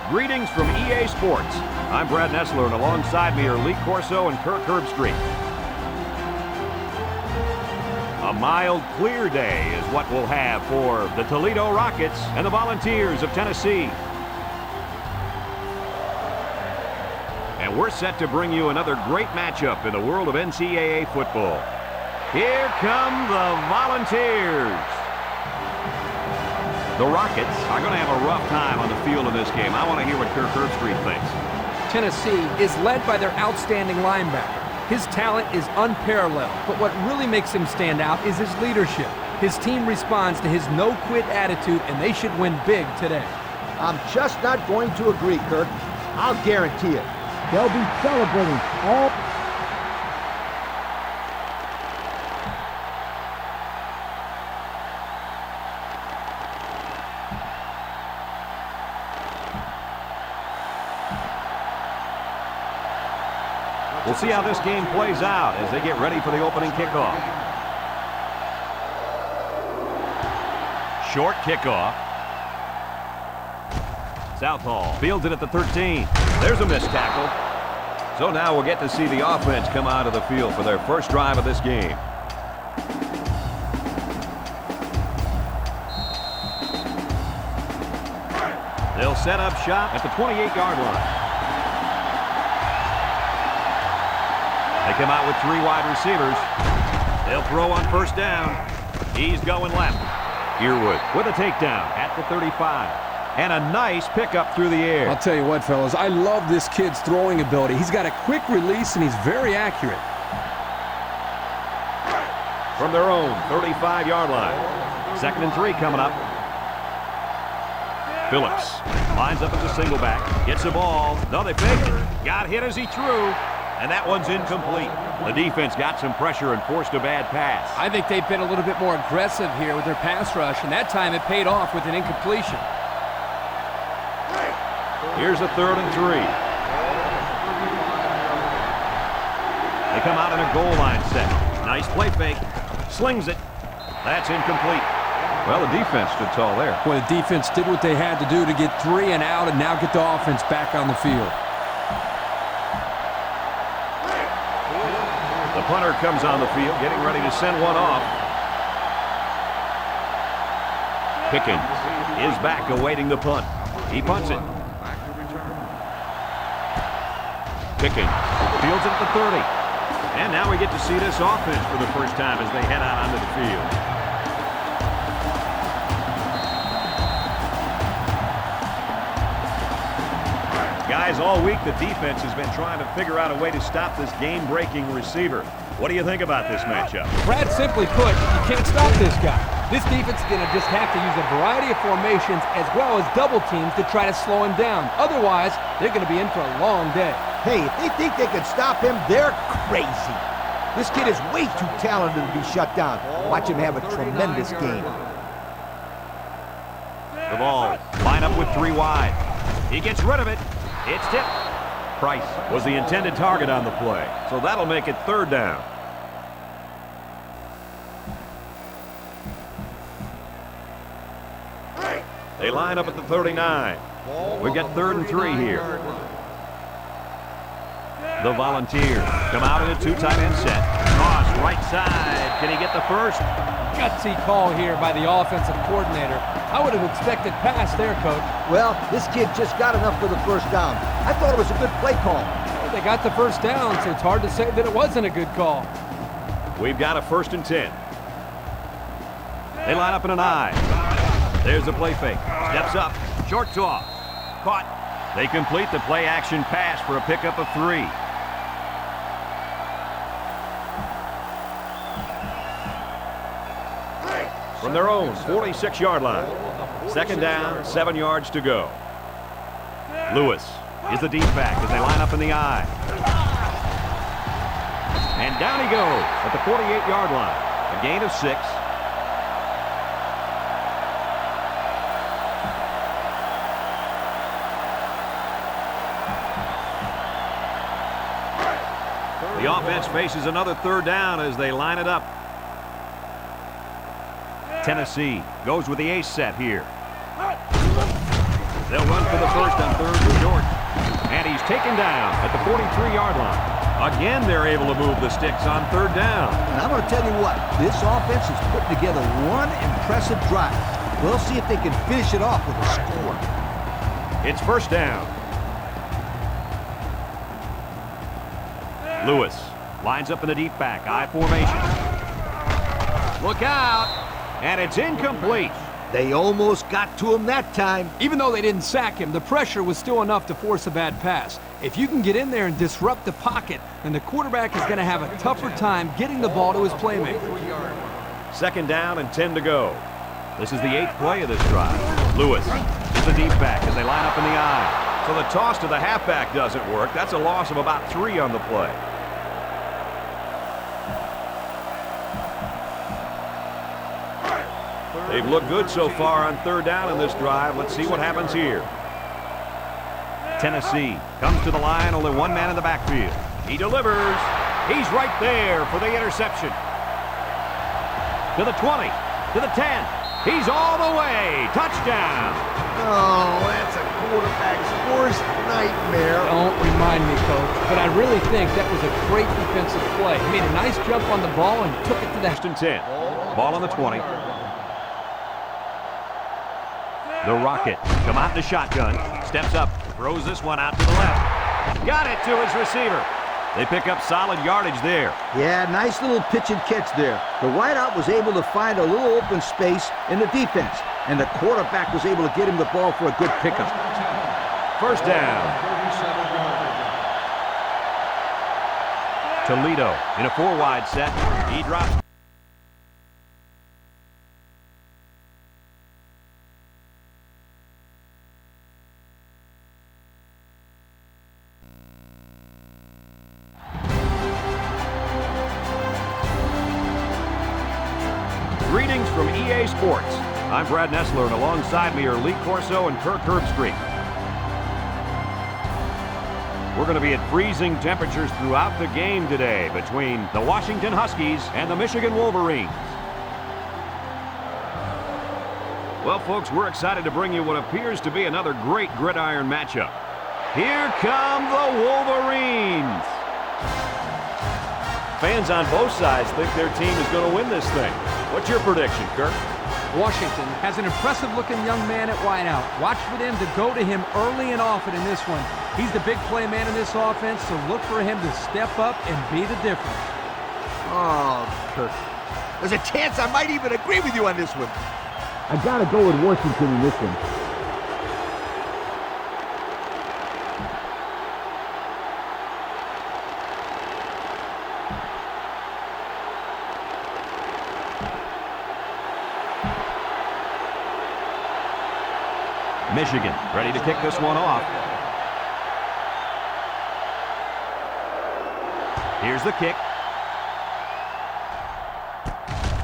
Greetings from EA Sports. I'm Brad Nessler, and alongside me are Lee Corso and Kirk Herbstreit. A mild, clear day is what we'll have for the Toledo Rockets and the Volunteers of Tennessee. And we're set to bring you another great matchup in the world of NCAA football. Here come the Volunteers. The Rockets are going to have a rough time on the field in this game. I want to hear what Kirk Herbstreit thinks. Tennessee is led by their outstanding linebacker. His talent is unparalleled, but what really makes him stand out is his leadership. His team responds to his no-quit attitude, and they should win big today. I'm just not going to agree, Kirk. I'll guarantee it. They'll be celebrating all... We'll see how this game plays out as they get ready for the opening kickoff. Short kickoff. Southall fields it at the 13. There's a missed tackle. So now we'll get to see the offense come out of the field for their first drive of this game. They'll set up shop at the 28-yard line. They come out with 3 wide receivers. They'll throw on first down. He's going left. Earwood with a takedown at the 35. And a nice pickup through the air. I'll tell you what, fellas, I love this kid's throwing ability. He's got a quick release, and he's very accurate. From their own 35-yard line. 2nd and 3 coming up. Phillips lines up at the single back. Gets the ball. No, they fake it. Got hit as he threw. And that one's incomplete. The defense got some pressure and forced a bad pass. I think they've been a little bit more aggressive here with their pass rush, and that time it paid off with an incompletion. Here's a 3rd and 3. They come out in a goal line set. Nice play fake. Slings it. That's incomplete. Well, the defense stood tall there. Well, the defense did what they had to do to get 3 and out and now get the offense back on the field. The punter comes on the field, getting ready to send one off. Pickens is back awaiting the punt. He punts it. Pickens fields it at the 30. And now we get to see this offense for the first time as they head out onto the field. Guys, all week the defense has been trying to figure out a way to stop this game-breaking receiver. What do you think about this matchup? Brad, simply put, you can't stop this guy. This defense is going to just have to use a variety of formations as well as double teams to try to slow him down. Otherwise, they're going to be in for a long day. Hey, if they think they can stop him, they're crazy. This kid is way too talented to be shut down. Watch him have a tremendous game. The ball, line up with 3 wide. He gets rid of it. It's tipped. Price was the intended target on the play, so that'll make it 3rd down. They line up at the 39. We've got 3rd and 3 here. The Volunteers come out in a 2 tight end set. Cross right side. Can he get the first? Gutsy call here by the offensive coordinator. I would have expected pass there, Coach. Well, this kid just got enough for the first down. I thought it was a good play call. They got the first down, so it's hard to say that it wasn't a good call. We've got a 1st and 10. They line up in an I. There's the play fake. Steps up. Short toss. Caught. They complete the play-action pass for a pickup of 3. From their own 46-yard line. 2nd down, 7 yards to go. Lewis is the deep back as they line up in the I. And down he goes at the 48-yard line. A gain of 6. The offense faces another 3rd down as they line it up. Tennessee goes with the ace set here. They'll run for the first on third and short. And he's taken down at the 43-yard line. Again, they're able to move the sticks on third down. And I'm going to tell you what, this offense is putting together one impressive drive. We'll see if they can finish it off with a score. It's first down. Lewis lines up in the deep back, I formation. Look out, and it's incomplete. They almost got to him that time. Even though they didn't sack him, the pressure was still enough to force a bad pass. If you can get in there and disrupt the pocket, then the quarterback is going to have a tougher time getting the ball to his playmaker. Second down and 10 to go. This is the 8th play of this drive. Lewis is the deep back as they line up in the I. So the toss to the halfback doesn't work. That's a loss of about 3 on the play. They've looked good so far on third down in this drive. Let's see what happens here. Tennessee comes to the line, only one man in the backfield. He delivers. He's right there for the interception. To the 20, to the 10. He's all the way. Touchdown. Oh, that's a quarterback's worst nightmare. Don't remind me, Coach, but I really think that was a great defensive play. He made a nice jump on the ball and took it to the... First and 10. Ball on the 20. The Rocket come out in the shotgun. Steps up. Throws this one out to the left. Got it to his receiver. They pick up solid yardage there. Yeah, nice little pitch and catch there. The wideout was able to find a little open space in the defense, and the quarterback was able to get him the ball for a good pickup. First down. Toledo in a 4-wide set. He drops. Greetings from EA Sports. I'm Brad Nessler, and alongside me are Lee Corso and Kirk Herbstreit. We're going to be at freezing temperatures throughout the game today between the Washington Huskies and the Michigan Wolverines. Well, folks, we're excited to bring you what appears to be another great gridiron matchup. Here come the Wolverines. Fans on both sides think their team is going to win this thing. What's your prediction, Kirk? Washington has an impressive-looking young man at wideout. Watch for them to go to him early and often in this one. He's the big play man in this offense, so look for him to step up and be the difference. Oh, Kirk. There's a chance I might even agree with you on this one. I got to go with Washington in this one. Michigan ready to kick this one off. Here's the kick.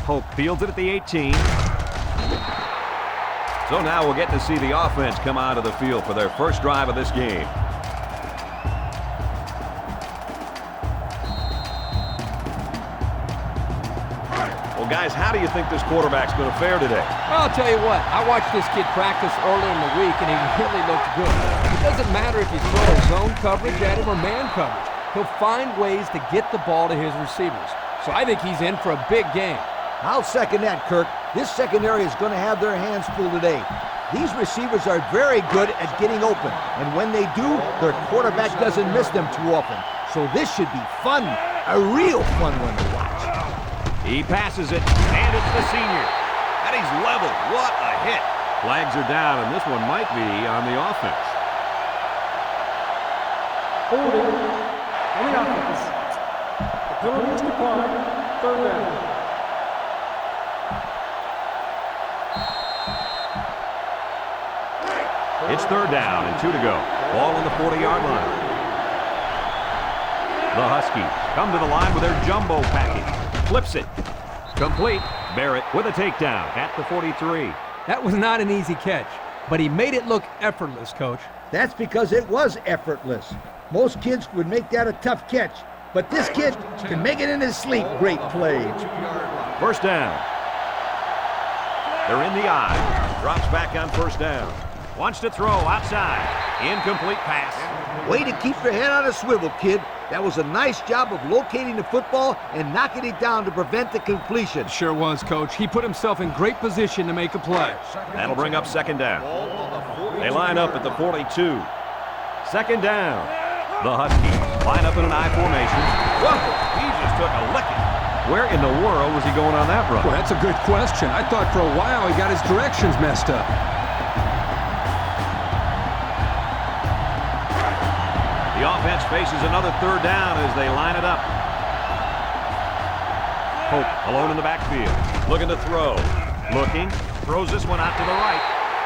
Hope fields it at the 18. So now we'll get to see the offense come out of the field for their first drive of this game. Well, guys, how do you think this quarterback's going to fare today? Well, I'll tell you what, I watched this kid practice earlier in the week, and he really looked good. It doesn't matter if you throw zone coverage at him or man coverage. He'll find ways to get the ball to his receivers. So I think he's in for a big game. I'll second that, Kirk. This secondary is going to have their hands full today. These receivers are very good at getting open, and when they do, their quarterback doesn't miss them too often. So this should be fun, a real fun one to watch. He passes it, and it's the senior. And he's level. What a hit. Flags are down, and this one might be on the offense. Holding on the offense. The penalty is declined. Third down. It's third down and 2 to go. Ball on the 40-yard line. The Huskies come to the line with their jumbo package. Flips it. Complete. Barrett with a takedown at the 43. That was not an easy catch, but he made it look effortless, Coach. That's because it was effortless. Most kids would make that a tough catch, but this kid can make it in his sleep. Great play. First down. They're in the I. Drops back on first down. Wants to throw outside. Incomplete pass. Way to keep your head on a swivel, kid. That was a nice job of locating the football and knocking it down to prevent the completion. Sure was, Coach. He put himself in great position to make a play. That'll bring up second down. They line up at the 42. Second down. The Huskies line up in an I formation. Whoa, he just took a licking. Where in the world was he going on that run? Well, that's a good question. I thought for a while he got his directions messed up. The offense faces another third down as they line it up. Hope alone in the backfield. Looking to throw. Looking. Throws this one out to the right.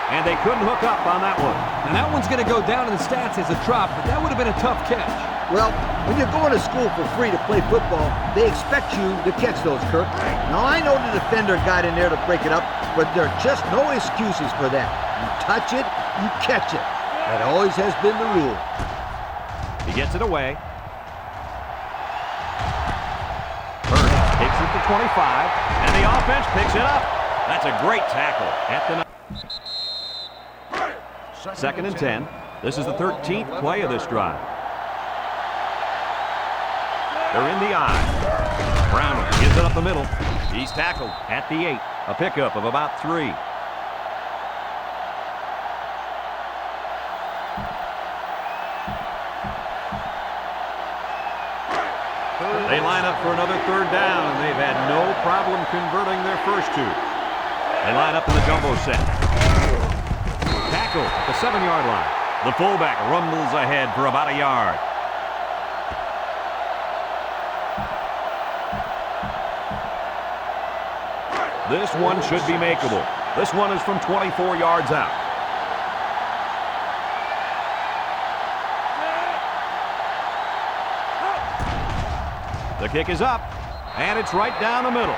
And they couldn't hook up on that one. And that one's going to go down in the stats as a drop, but that would have been a tough catch. Well, when you're going to school for free to play football, they expect you to catch those, Kirk. Now, I know the defender got in there to break it up, but there are just no excuses for that. You touch it, you catch it. That always has been the rule. He gets it away. Hurst takes it to 25, and the offense picks it up. That's a great tackle at the 2nd and 10. This is the 13th play of this drive. They're in the I. Brown gives it up the middle. He's tackled at the 8. A pickup of about 3. They line up for another third down, and they've had no problem converting their first 2. They line up in the jumbo set. Tackle at the 7-yard line. The fullback rumbles ahead for about a yard. This one should be makeable. This one is from 24 yards out. The kick is up, and it's right down the middle.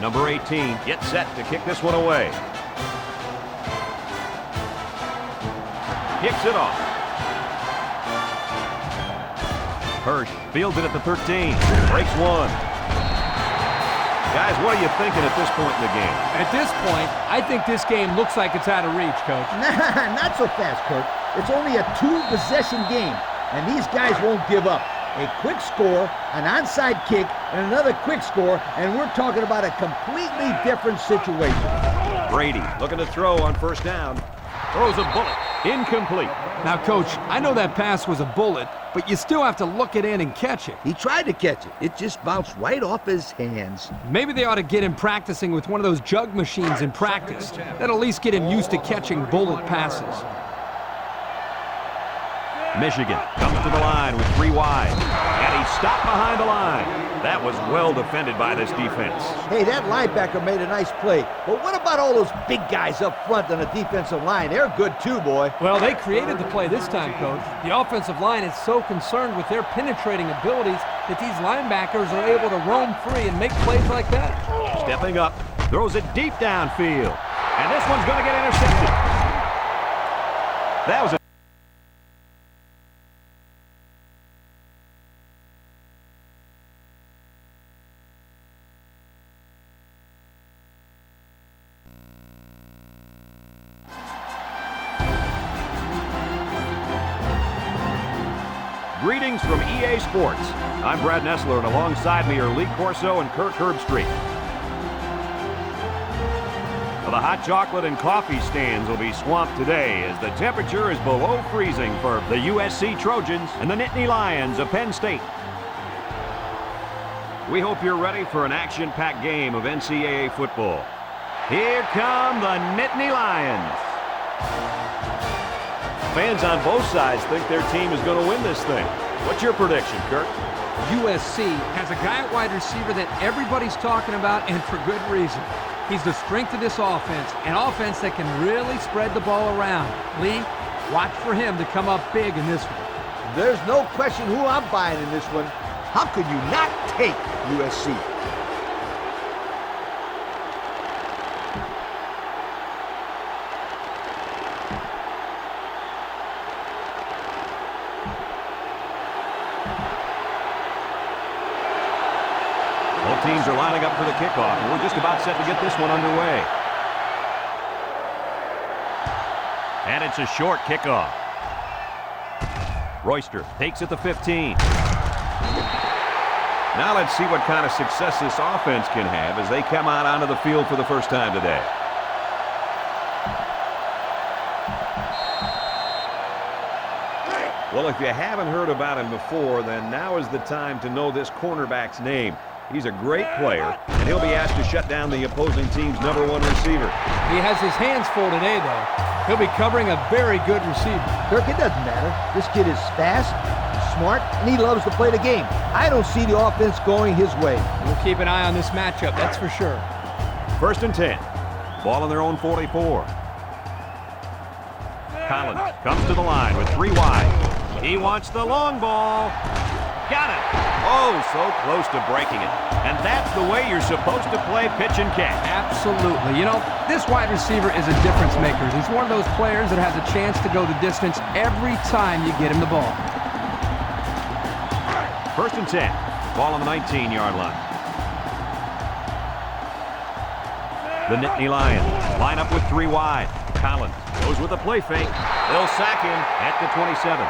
Number 18 gets set to kick this one away. Kicks it off. Hirsch fields it at the 13. Breaks one. Guys, what are you thinking at this point in the game? At this point, I think this game looks like it's out of reach, Coach. Nah, not so fast, Kirk. It's only a 2-possession game, and these guys won't give up. A quick score, an onside kick, and another quick score, and we're talking about a completely different situation. Brady looking to throw on first down. Throws a bullet. Incomplete. Now, Coach, I know that pass was a bullet, but you still have to look it in and catch it. He tried to catch it. It just bounced right off his hands. Maybe they ought to get him practicing with one of those jug machines in practice. That'll at least get him used to catching bullet passes. Michigan comes to the line with 3 wide. And he stopped behind the line. That was well defended by this defense. Hey, that linebacker made a nice play. But what about all those big guys up front on the defensive line? They're good too, boy. Well, they created the play this time, Coach. The offensive line is so concerned with their penetrating abilities that these linebackers are able to roam free and make plays like that. Stepping up, throws it deep downfield. And this one's going to get intercepted. That was a Greetings from EA Sports. I'm Brad Nessler, and alongside me are Lee Corso and Kirk Herbstreit. Well, the hot chocolate and coffee stands will be swamped today as the temperature is below freezing for the USC Trojans and the Nittany Lions of Penn State. We hope you're ready for an action-packed game of NCAA football. Here come the Nittany Lions. Fans on both sides think their team is going to win this thing. What's your prediction, Kirk? USC has a guy at wide receiver that everybody's talking about, and for good reason. He's the strength of this offense, an offense that can really spread the ball around. Lee, watch for him to come up big in this one. There's no question who I'm buying in this one. How could you not take USC? teams are lining up for the kickoff, and we're just about set to get this one underway. And it's a short kickoff. Royster takes it to 15. Now let's see what kind of success this offense can have as they come out onto the field for the first time today. Well, if you haven't heard about him before, then now is the time to know this cornerback's name. He's a great player, and he'll be asked to shut down the opposing team's #1 receiver. He has his hands full today, though. He'll be covering a very good receiver. Kirk, it doesn't matter. This kid is fast, smart, and he loves to play the game. I don't see the offense going his way. We'll keep an eye on this matchup, that's for sure. 1st and 10. Ball on their own 44. Collins comes to the line with 3 wide. He wants the long ball. Got it. Oh, so close to breaking it. And that's the way you're supposed to play pitch and catch. Absolutely. You know, this wide receiver is a difference maker. He's one of those players that has a chance to go the distance every time you get him the ball. 1st and 10. Ball on the 19-yard line. The Nittany Lions line up with 3 wide. Collins goes with a play fake. They'll sack him at the 27.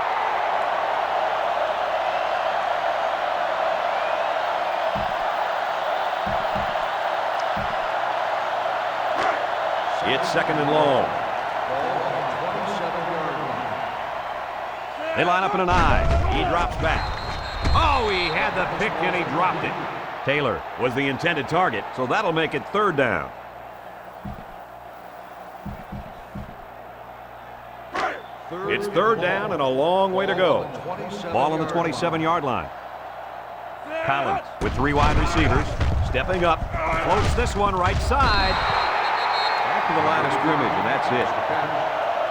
It's 2nd and long. They line up in an I. He drops back. Oh, he had the pick and he dropped it. Taylor was the intended target, so that'll make it 3rd down. It's 3rd down and a long way to go. Ball on the 27-yard line. Collins with 3 wide receivers. Stepping up. Floats this one right side. Back to the line of scrimmage, and that's it.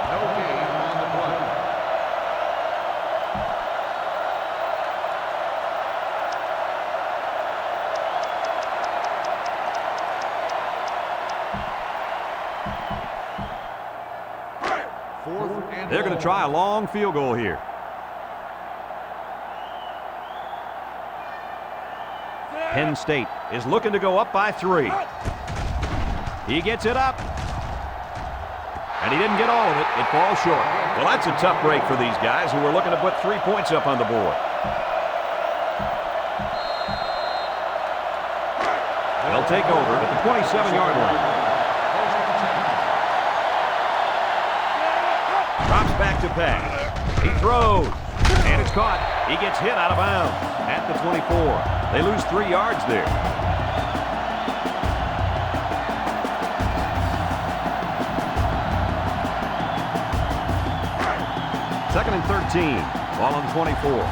No gain on the play. They're going to try a long field goal here. Penn State is looking to go up by 3. He gets it up. And he didn't get all of it. It falls short. Well, that's a tough break for these guys who are looking to put 3 points up on the board. They'll take over at the 27-yard line. Drops back to pass. He throws. And it's caught. He gets hit out of bounds at the 24. They lose 3 yards there. Second and 13. Ball on 24.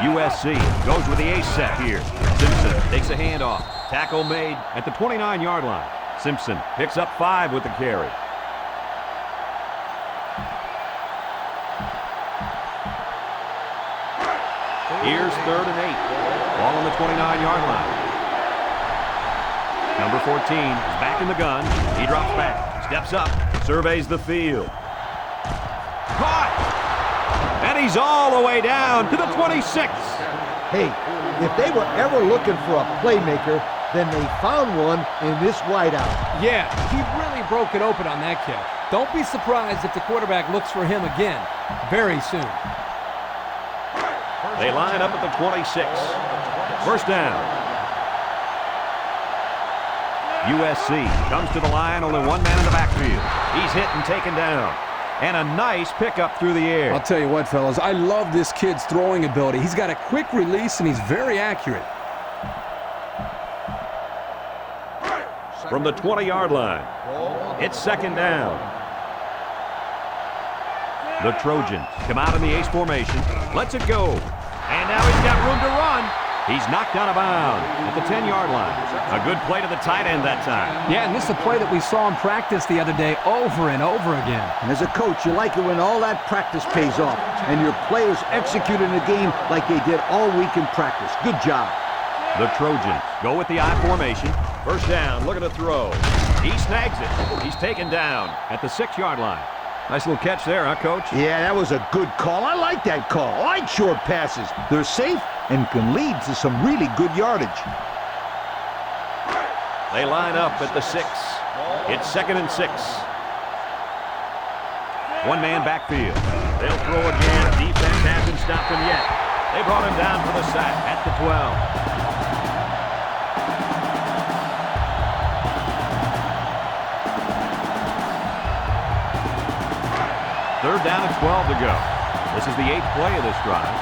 USC goes with the ace set here. Simpson takes a handoff. Tackle made at the 29-yard line. Simpson picks up 5 with the carry. Here's 3rd and 8. Ball on the 29-yard line. Number 14 is back in the gun. He drops back, steps up, surveys the field. Caught! And he's all the way down to the 26. Hey, if they were ever looking for a playmaker, then they found one in this wideout. Yeah, he really broke it open on that catch. Don't be surprised if the quarterback looks for him again very soon. They line up at the 26. 1st down. USC comes to the line, only 1 man in the backfield. He's hit and taken down. And a nice pickup through the air. I'll tell you what, fellas, I love this kid's throwing ability. He's got a quick release, and he's very accurate. From the 20-yard line, it's 2nd down. The Trojans come out in the ace formation. Lets it go. And now he's got room to run. He's knocked out of bounds at the 10-yard line. A good play to the tight end that time. Yeah, and this is a play that we saw in practice the other day over and over again. And as a coach, you like it when all that practice pays off and your players execute in the game like they did all week in practice. Good job. The Trojans go with the I formation. 1st down, looking to throw. He snags it. He's taken down at the 6-yard line. Nice little catch there, huh, Coach? Yeah, that was a good call. I like that call. I like short passes. They're safe, and can lead to some really good yardage. They line up at the 6. It's 2nd and 6. One-man backfield. They'll throw again. Defense hasn't stopped him yet. They brought him down for the sack at the 12. Third down and 12 to go. This is the 8th play of this drive.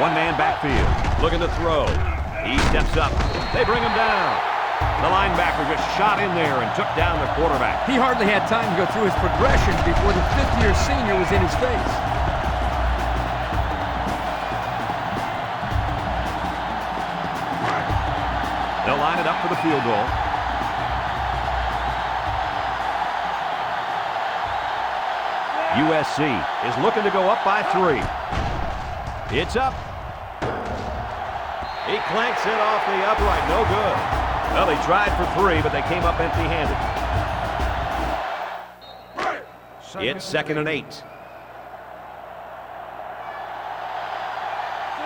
One-man backfield. Looking to throw. He steps up. They bring him down. The linebacker just shot in there and took down the quarterback. He hardly had time to go through his progression before the fifth-year senior was in his face. They'll line it up for the field goal. USC is looking to go up by 3. It's up. He clanks it off the upright. No good. Well, they tried for 3, but they came up empty-handed. It's 2nd and 8.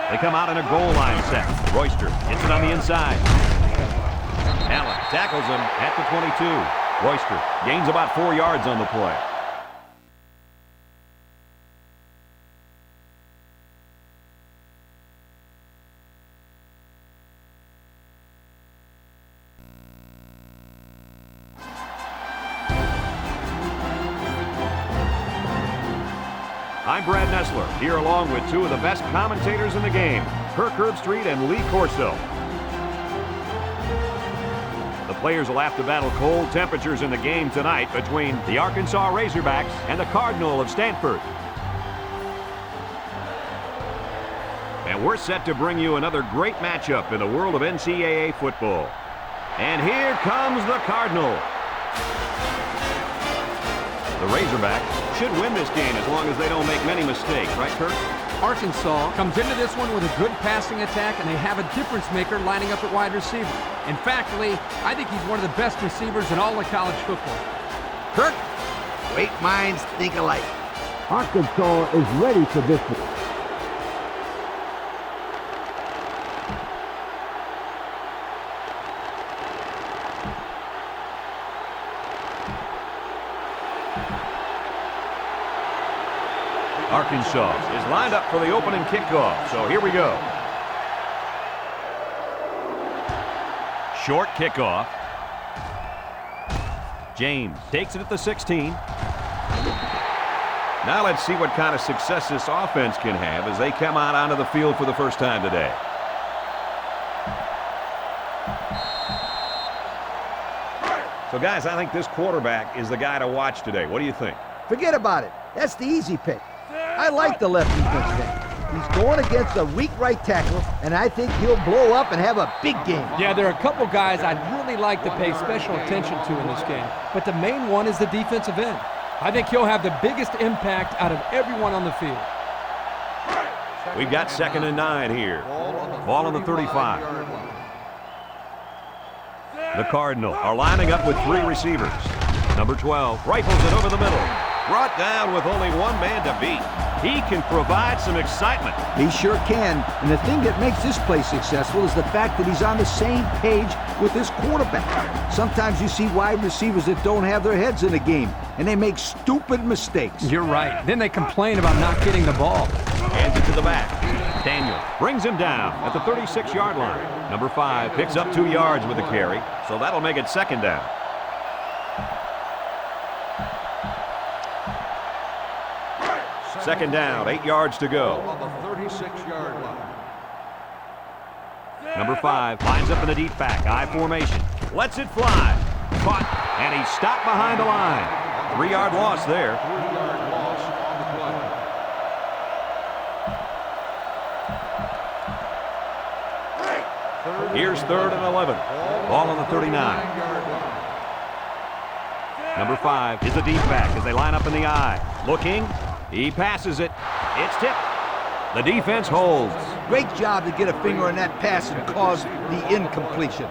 They come out in a goal line set. Royster hits it on the inside. Allen tackles him at the 22. Royster gains about 4 yards on the play. I'm Brad Nessler, here along with 2 of the best commentators in the game, Kirk Herbstreit and Lee Corso. The players will have to battle cold temperatures in the game tonight between the Arkansas Razorbacks and the Cardinal of Stanford. And we're set to bring you another great matchup in the world of NCAA football. And here comes the Cardinal. The Razorbacks should win this game as long as they don't make many mistakes, right, Kirk? Arkansas comes into this one with a good passing attack, and they have a difference maker lining up at wide receiver. In fact, Lee, I think he's one of the best receivers in all of college football. Kirk, great minds think alike. Arkansas is ready for this one. Arkansas is lined up for the opening kickoff, so here we go. Short kickoff. James takes it at the 16. Now let's see what kind of success this offense can have as they come out onto the field for the first time today. So guys, I think this quarterback is the guy to watch today. What do you think? Forget about it. That's the easy pick. I like the left defensive end. He's going against a weak right tackle, and I think he'll blow up and have a big game. Yeah, there are a couple guys I'd really like to pay special attention to in this game, but the main one is the defensive end. I think he'll have the biggest impact out of everyone on the field. We've got 2nd and 9 here. Ball on the 35. The Cardinal are lining up with 3 receivers. Number 12 rifles it over the middle. Brought down with only 1 man to beat. He can provide some excitement. He sure can. And the thing that makes this play successful is the fact that he's on the same page with his quarterback. Sometimes you see wide receivers that don't have their heads in the game, and they make stupid mistakes. You're right. Then they complain about not getting the ball. Hands it to the back. Daniel brings him down at the 36-yard line. Number 5 picks up 2 yards with the carry, so that'll make it 2nd down. Second down, 8 yards to go. Number 5 lines up in the deep back, I formation. Lets it fly. Caught, and he's stopped behind the line. 3-yard loss there. Here's 3rd and 11. Ball on the 39. Number 5 is the deep back as they line up in the I. Looking. He passes it. It's tipped. The defense holds. Great job to get a finger on that pass and cause the incompletion.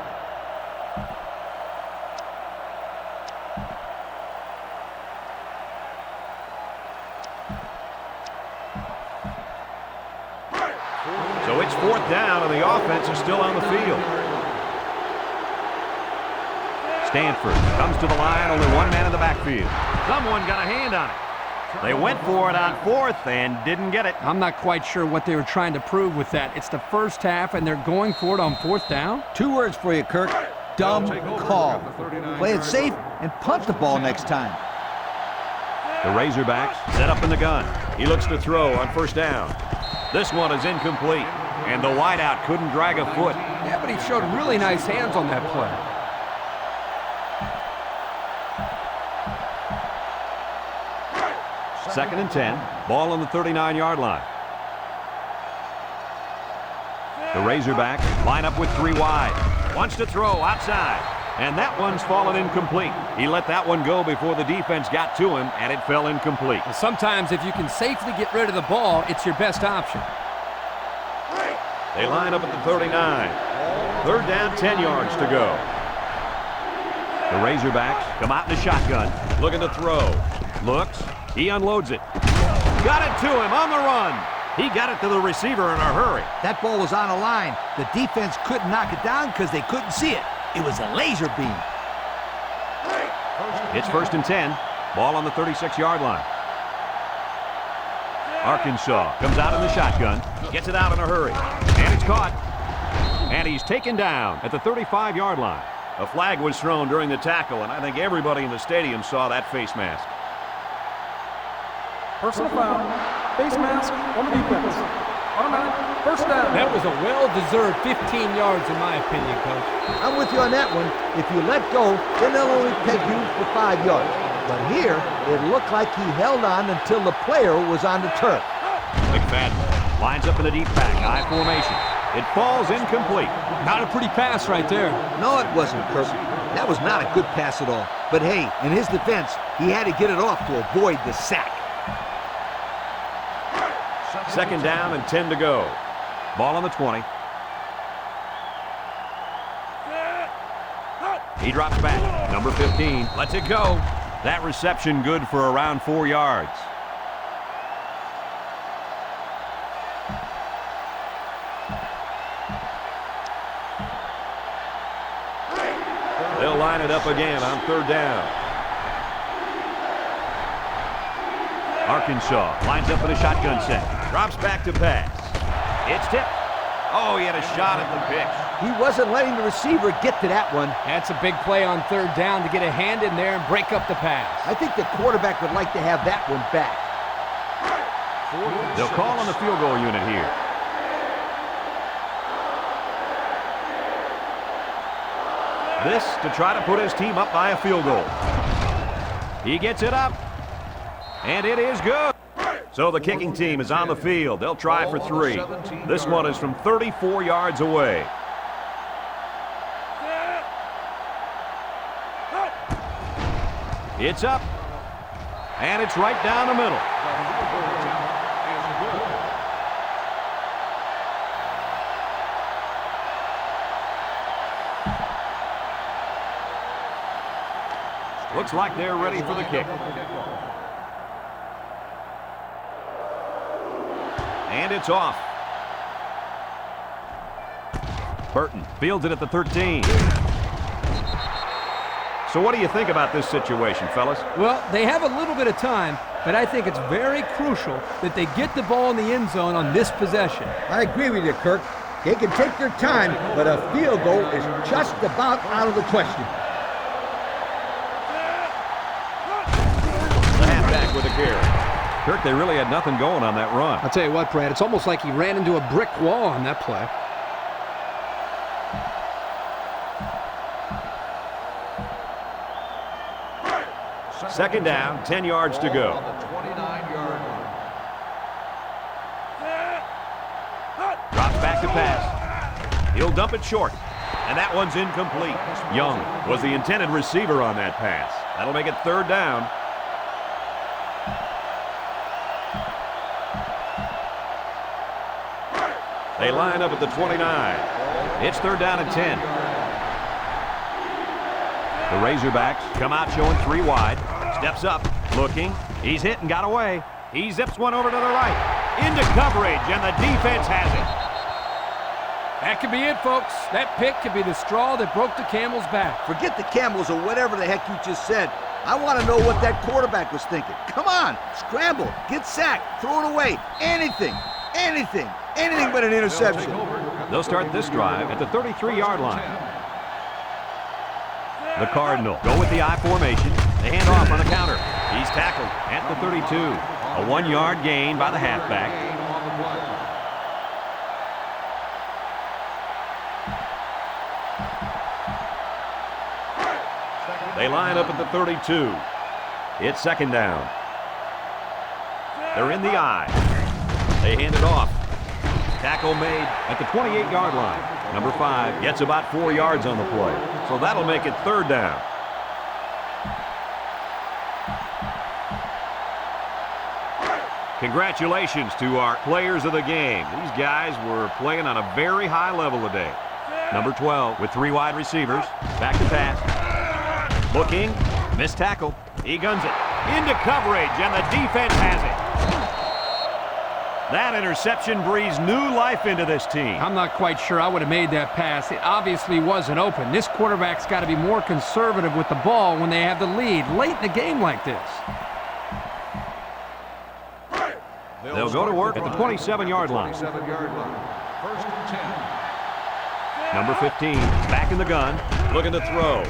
4th down, and the offense is still on the field. Stanford comes to the line, only one man in the backfield. Someone got a hand on it. They went for it on 4th and didn't get it. I'm not quite sure what they were trying to prove with that. It's the first half, and they're going for it on 4th down? 2 words for you, Kirk. Dumb call. Play it safe and punt the ball next time. The Razorbacks set up in the gun. He looks to throw on 1st down. This one is incomplete, and the wideout couldn't drag a foot. Yeah, but he showed really nice hands on that play. Second and 10. Ball on the 39-yard line. The Razorbacks line up with 3 wide. Wants to throw outside. And that one's fallen incomplete. He let that one go before the defense got to him, and it fell incomplete. Sometimes if you can safely get rid of the ball, it's your best option. They line up at the 39. 3rd down, 10 yards to go. The Razorbacks come out in the shotgun, looking to throw. Looks. He unloads it. Got it to him on the run. He got it to the receiver in a hurry. That ball was on a line. The defense couldn't knock it down because they couldn't see it. It was a laser beam. It's 1st and 10. Ball on the 36-yard line. Arkansas comes out in the shotgun. Gets it out in a hurry. And it's caught. And he's taken down at the 35-yard line. A flag was thrown during the tackle, and I think everybody in the stadium saw that face mask. Personal foul. Face mask on the defense. Automatic. 1st down. That was a well-deserved 15 yards in my opinion, Coach. I'm with you on that one. If you let go, then they'll only peg you for 5 yards. But here, it looked like he held on until the player was on the turf. McFadden lines up in the deep pack. I formation. It falls incomplete. Not a pretty pass right there. No, it wasn't, Kirk. That was not a good pass at all. But hey, in his defense, he had to get it off to avoid the sack. 2nd down and 10 to go. Ball on the 20. He drops back. Number 15 lets it go. That reception good for around 4 yards. They'll line it up again on 3rd down. Arkansas lines up in a shotgun set. Drops back to pass. It's tipped. Oh, he had a shot at the pitch. He wasn't letting the receiver get to that one. That's a big play on 3rd down to get a hand in there and break up the pass. I think the quarterback would like to have that one back. They'll call on the field goal unit here. This to try to put his team up by a field goal. He gets it up. And it is good. So the kicking team is on the field. They'll try for 3. This one is from 34 yards away. It's up. And it's right down the middle. Looks like they're ready for the kick. And it's off. Burton fields it at the 13. So what do you think about this situation, fellas? Well, they have a little bit of time, but I think it's very crucial that they get the ball in the end zone on this possession. I agree with you, Kirk. They can take their time, but a field goal is just about out of the question. The halfback with a carry. Kirk, they really had nothing going on that run. I'll tell you what, Brad, it's almost like he ran into a brick wall on that play. Second down, 10 yards to go. Drops back to pass. He'll dump it short. And that one's incomplete. Young was the intended receiver on that pass. That'll make it 3rd down. They line up at the 29. It's 3rd down and 10. The Razorbacks come out showing 3 wide. Steps up, looking. He's hit and got away. He zips one over to the right. Into coverage, and the defense has it. That could be it, folks. That pick could be the straw that broke the camel's back. Forget the Camels or whatever the heck you just said. I want to know what that quarterback was thinking. Come on, scramble, get sacked, throw it away. Anything but an interception. They'll start this drive at the 33-yard line. The Cardinals go with the I formation. They hand off on the counter. He's tackled at the 32. A 1-yard gain by the halfback. They line up at the 32. It's second down. They're in the I. They hand it off. Tackle made at the 28-yard line. Number 5 gets about 4 yards on the play. So that'll make it third down. Congratulations to our players of the game. These guys were playing on a very high level today. Number 12 with 3 wide receivers. Back to pass. Looking. Missed tackle. He guns it. Into coverage, and the defense has it. That interception breathes new life into this team. I'm not quite sure I would have made that pass. It obviously wasn't open. This quarterback's got to be more conservative with the ball when they have the lead late in the game like this. They'll go to work at the 27-yard line. First and 10. Number 15 back in the gun, looking to throw.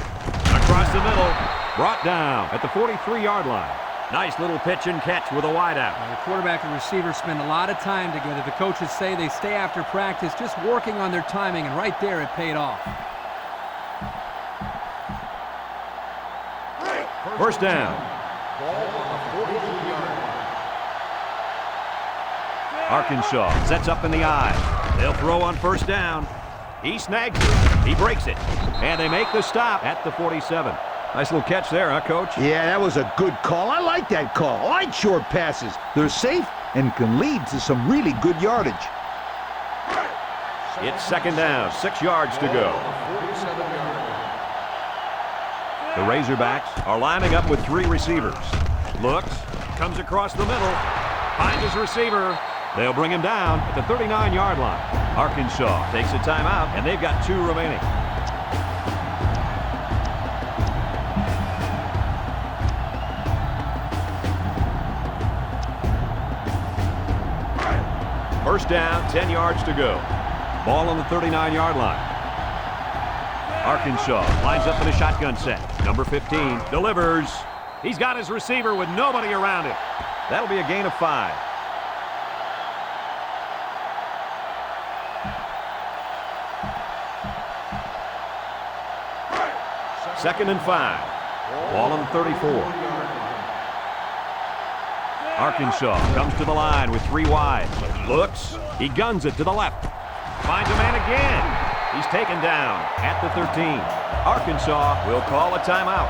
Across the middle, brought down at the 43-yard line. Nice little pitch and catch with a wideout. The quarterback and receiver spend a lot of time together. The coaches say they stay after practice just working on their timing, and right there it paid off. First down. Arkansas sets up in the I. They'll throw on first down. He snags it. He breaks it. And they make the stop at the 47. Nice little catch there, huh, Coach? Yeah, that was a good call. I like that call. I like short passes. They're safe and can lead to some really good yardage. It's second down, 6 yards to go. The Razorbacks are lining up with 3 receivers. Looks, comes across the middle, finds his receiver. They'll bring him down at the 39-yard line. Arkansas takes a timeout, and they've got 2 remaining. First down, 10 yards to go. Ball on the 39-yard line. Arkansas lines up in a shotgun set. Number 15 delivers. He's got his receiver with nobody around him. That'll be a gain of 5. Second and 5. Ball on the 34. Arkansas comes to the line with 3 wide. Looks. He guns it to the left. Finds a man again. He's taken down at the 13. Arkansas will call a timeout.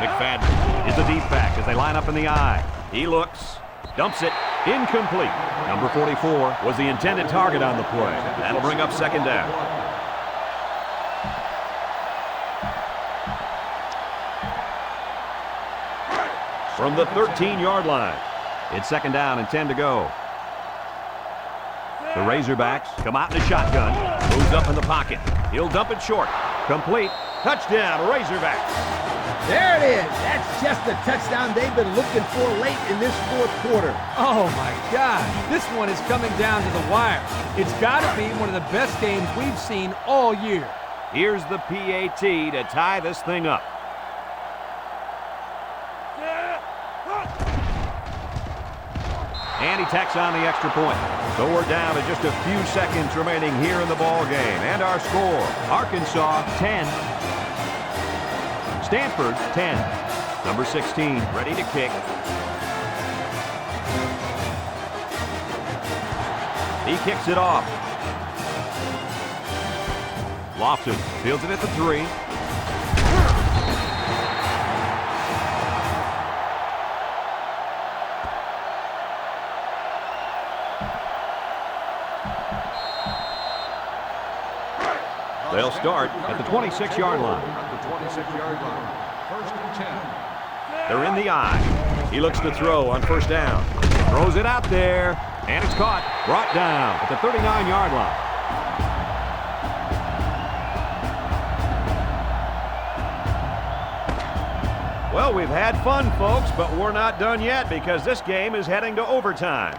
McFadden is the deep back as they line up in the I. He looks, dumps it, incomplete. Number 44 was the intended target on the play. That'll bring up second down. From the 13-yard line, it's second down and 10 to go. The Razorbacks come out in the shotgun, moves up in the pocket. He'll dump it short, complete, touchdown, Razorbacks. There it is. That's just the touchdown they've been looking for late in this fourth quarter. Oh, my gosh. This one is coming down to the wire. It's got to be one of the best games we've seen all year. Here's the PAT to tie this thing up. And he tacks on the extra point. So we're down to just a few seconds remaining here in the ball game. And our score, Arkansas 10. Stanford 10. Number 16 ready to kick. He kicks it off. Lofton fields it at the 3. They'll start at the 26-yard line. At the 26-yard line. First and 10. They're in the eye. He looks to throw on first down. Throws it out there, and it's caught. Brought down at the 39-yard line. Well, we've had fun, folks, but we're not done yet because this game is heading to overtime.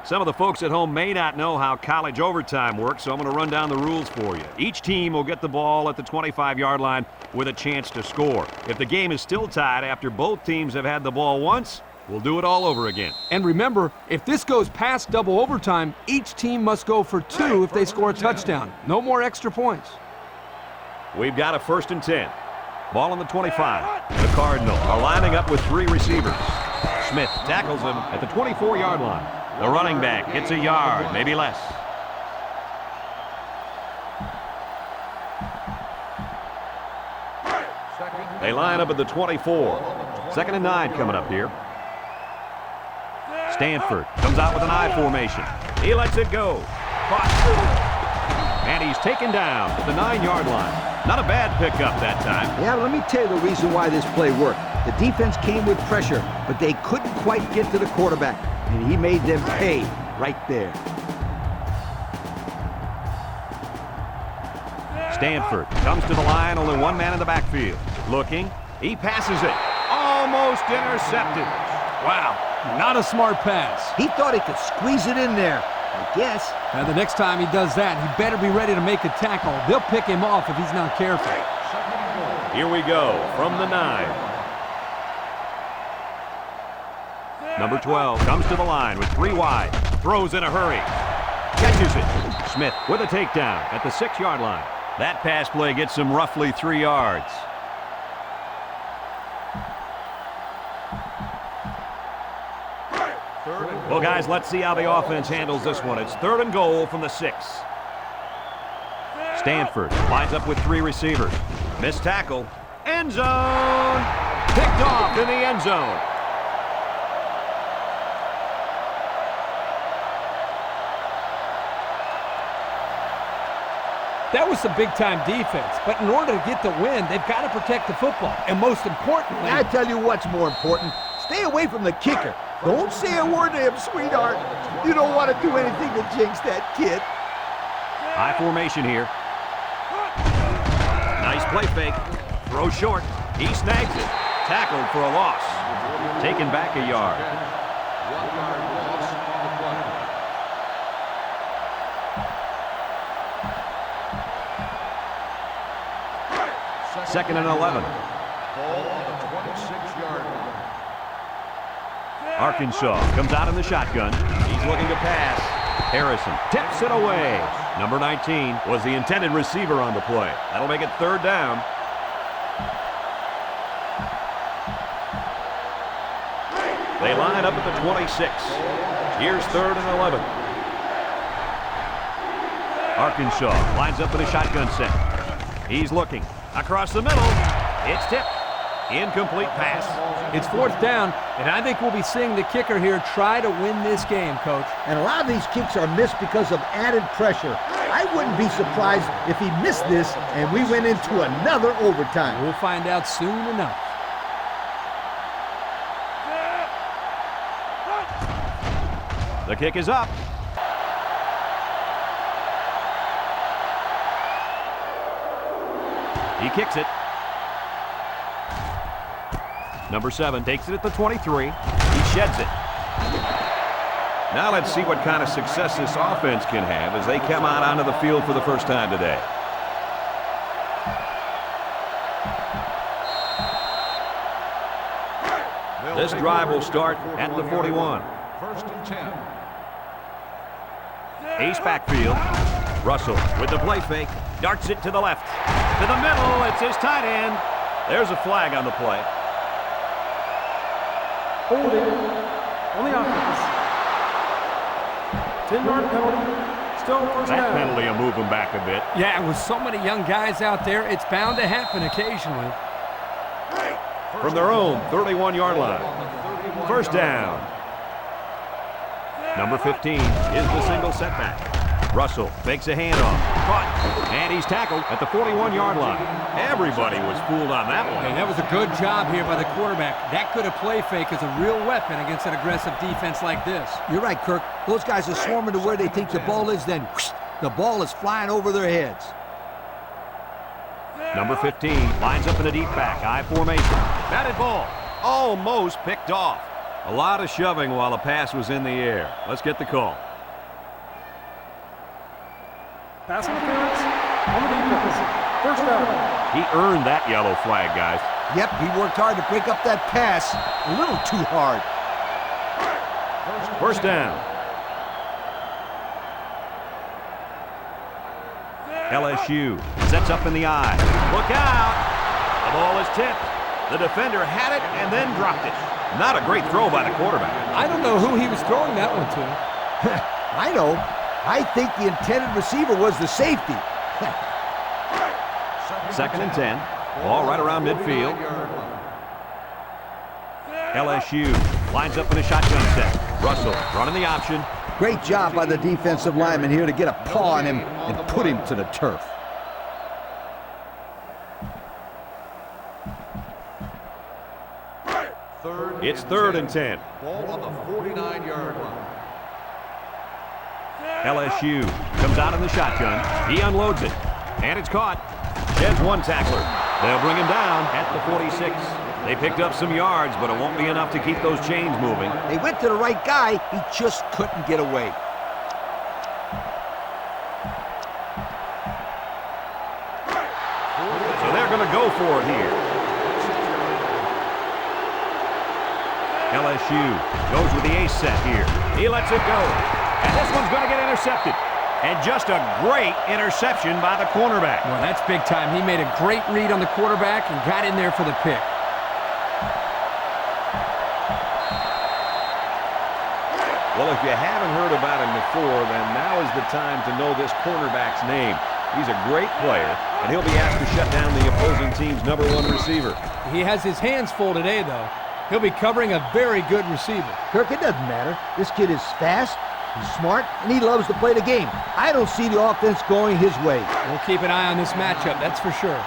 Some of the folks at home may not know how college overtime works, so I'm going to run down the rules for you. Each team will get the ball at the 25-yard line with a chance to score. If the game is still tied after both teams have had the ball once, we'll do it all over again. And remember, if this goes past double overtime, each team must go for 2 if they score a touchdown. No more extra points. We've got a first and 10. Ball on the 25. The Cardinals are lining up with 3 receivers. Smith tackles him at the 24-yard line. The running back gets a yard, maybe less. They line up at the 24. Second and 9 coming up here. Stanford comes out with an I formation. He lets it go. And he's taken down at the 9-yard line. Not a bad pickup that time. Yeah, let me tell you the reason why this play worked. The defense came with pressure, but they couldn't quite get to the quarterback, and he made them pay right there. Stanford comes to the line, only one man in the backfield. Looking, he passes it. Almost intercepted. Wow, not a smart pass. He thought he could squeeze it in there, I guess. Now, the next time he does that, he better be ready to make a tackle. They'll pick him off if he's not careful. Here we go from the 9. Number 12 comes to the line with 3 wide. Throws in a hurry. Catches it. Smith with a takedown at the 6-yard line. That pass play gets him roughly 3 yards. Well, guys, let's see how the offense handles this one. It's 3rd and goal from the 6. Stanford lines up with 3 receivers. Missed tackle. End zone. Picked off in the end zone. That was some big-time defense, but in order to get the win, they've got to protect the football. And most importantly, I tell you what's more important. Stay away from the kicker. Don't say a word to him, sweetheart. You don't want to do anything to jinx that kid. High formation here. Nice play fake. Throw short. He snags it. Tackled for a loss. Taken back a yard. 1-yard loss on the play. Second and 11. Ball on the 26-yard line. Arkansas comes out in the shotgun. He's looking to pass. Harrison tips it away. Number 19 was the intended receiver on the play. That'll make it 3rd down. They line up at the 26. Here's 3rd and 11. Arkansas lines up in a shotgun set. He's looking across the middle. It's tipped. Incomplete pass. it's 4th down, and I think we'll be seeing the kicker here try to win this game, Coach. And a lot of these kicks are missed because of added pressure. I wouldn't be surprised if he missed this and we went into another overtime. We'll find out soon enough. The kick is up. He kicks it. Number 7 takes it at the 23. He sheds it. Now let's see what kind of success this offense can have as they come out onto the field for the first time today. This drive will start at the 41. 1st and 10. Ace backfield. Russell with the play fake. Darts it to the left. To the middle. It's his tight end. There's a flag on the play. Holding on the offense. 10-yard penalty. Still first That down. penalty will move him back a bit. Yeah, with so many young guys out there, it's bound to happen occasionally. From their own 31-yard line. First down. Number 15 is the single setback. Russell makes a handoff. caught. And he's tackled at the 41-yard line. Everybody was fooled on that one. And that was a good job here by the quarterback. That could have play fake as a real weapon against an aggressive defense like this. You're right, Kirk. Those guys are swarming to where they think the ball is, then whoosh, the ball is flying over their heads. Number 15 lines up in a deep back, I formation. Batted ball, almost picked off. A lot of shoving while the pass was in the air. Let's get the call. Pass interference on the defense. First down. He earned that yellow flag, guys. Yep, he worked hard to break up that pass. A little too hard. First down. LSU sets up in the I. Look out! The ball is tipped. The defender had it and then dropped it. Not a great throw by the quarterback. I don't know who he was throwing that one to. I know. I think the intended receiver was the safety. Second and 10. Ball right around midfield. LSU lines up in a shotgun set. Russell running the option. Great job by the defensive lineman here to get a paw on him and put him to the turf. It's third and 10. Ball on the 49-yard line. LSU comes out in the shotgun. He unloads it. And it's caught. Sheds one tackler. They'll bring him down at the 46. They picked up some yards, but it won't be enough to keep those chains moving. They went to the right guy. He just couldn't get away. So they're going to go for it here. LSU goes with the ace set here. He lets it go. And this one's going to get intercepted. And just a great interception by the cornerback. Well, that's big time. He made a great read on the quarterback and got in there for the pick. Well, if you haven't heard about him before, then now is the time to know this cornerback's name. He's a great player, and he'll be asked to shut down the opposing team's #1 receiver. He has his hands full today, though. He'll be covering a very good receiver. Kirk, it doesn't matter. This kid is fast, he's smart, and he loves to play the game. I don't see the offense going his way. We'll keep an eye on this matchup, that's for sure.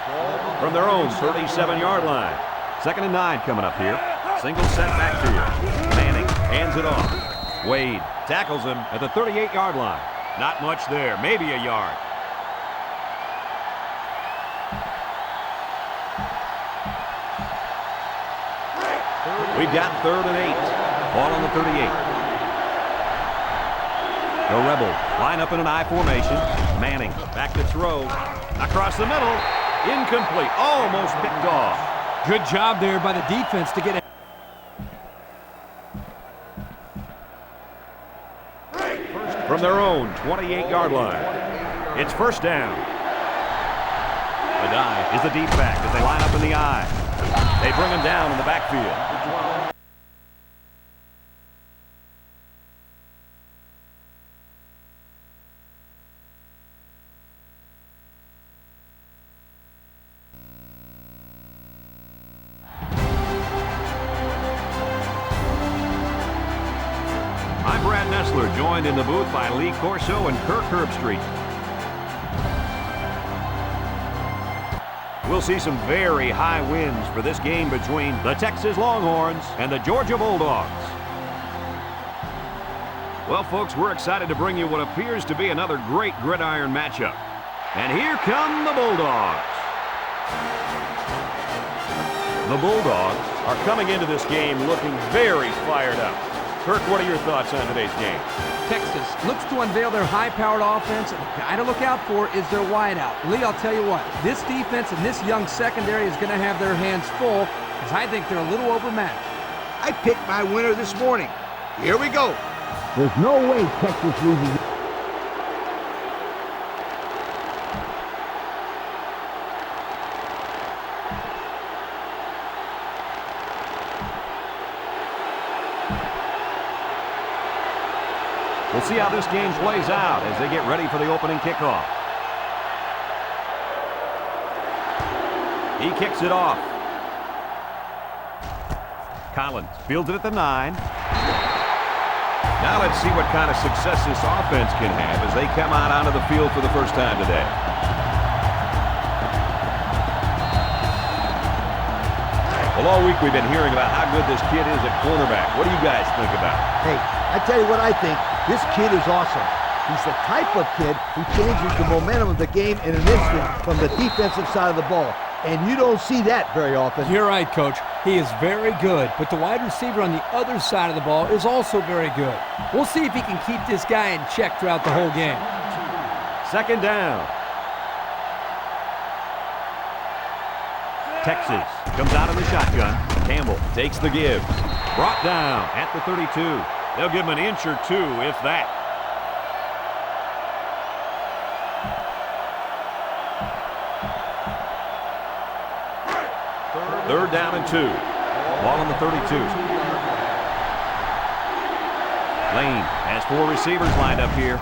From their own 37-yard line. Second and 9 coming up here. Single set backfield. Manning hands it off. Wade tackles him at the 38-yard line. Not much there, maybe a yard. We've got third and 8. Ball on the 38. The Rebels line up in an I formation. Manning back to throw. Across the middle. Incomplete. Almost picked off. Good job there by the defense to get it. From their own 28-yard line. It's first down. The dive is the deep back as they line up in the I. They bring him down in the backfield. I'm Brad Nessler, joined in the booth by Lee Corso and Kirk Herbstreit. We'll see some very high winds for this game between the Texas Longhorns and the Georgia Bulldogs. Well, folks, we're excited to bring you what appears to be another great gridiron matchup. And here come the Bulldogs. The Bulldogs are coming into this game looking very fired up. Kirk, what are your thoughts on today's game? Texas looks to unveil their high-powered offense, and the guy to look out for is their wideout. Lee, I'll tell you what, this defense and this young secondary is going to have their hands full, because I think they're a little overmatched. I picked my winner this morning. Here we go. There's no way Texas loses. We'll see how this game plays out as they get ready for the opening kickoff. He kicks it off. Collins fields it at the 9. Now let's see what kind of success this offense can have as they come out onto the field for the first time today. Well, all week we've been hearing about how good this kid is at cornerback. What do you guys think about it? Hey, I tell you what I think. This kid is awesome. He's the type of kid who changes the momentum of the game in an instant from the defensive side of the ball. And you don't see that very often. You're right, Coach. He is very good, but the wide receiver on the other side of the ball is also very good. We'll see if he can keep this guy in check throughout the whole game. Second down. Texas comes out of the shotgun. Campbell takes the give. Brought down at the 32. They'll give him an inch or two, if that. Third down and 2. Ball on the 32. Lane has 4 receivers lined up here.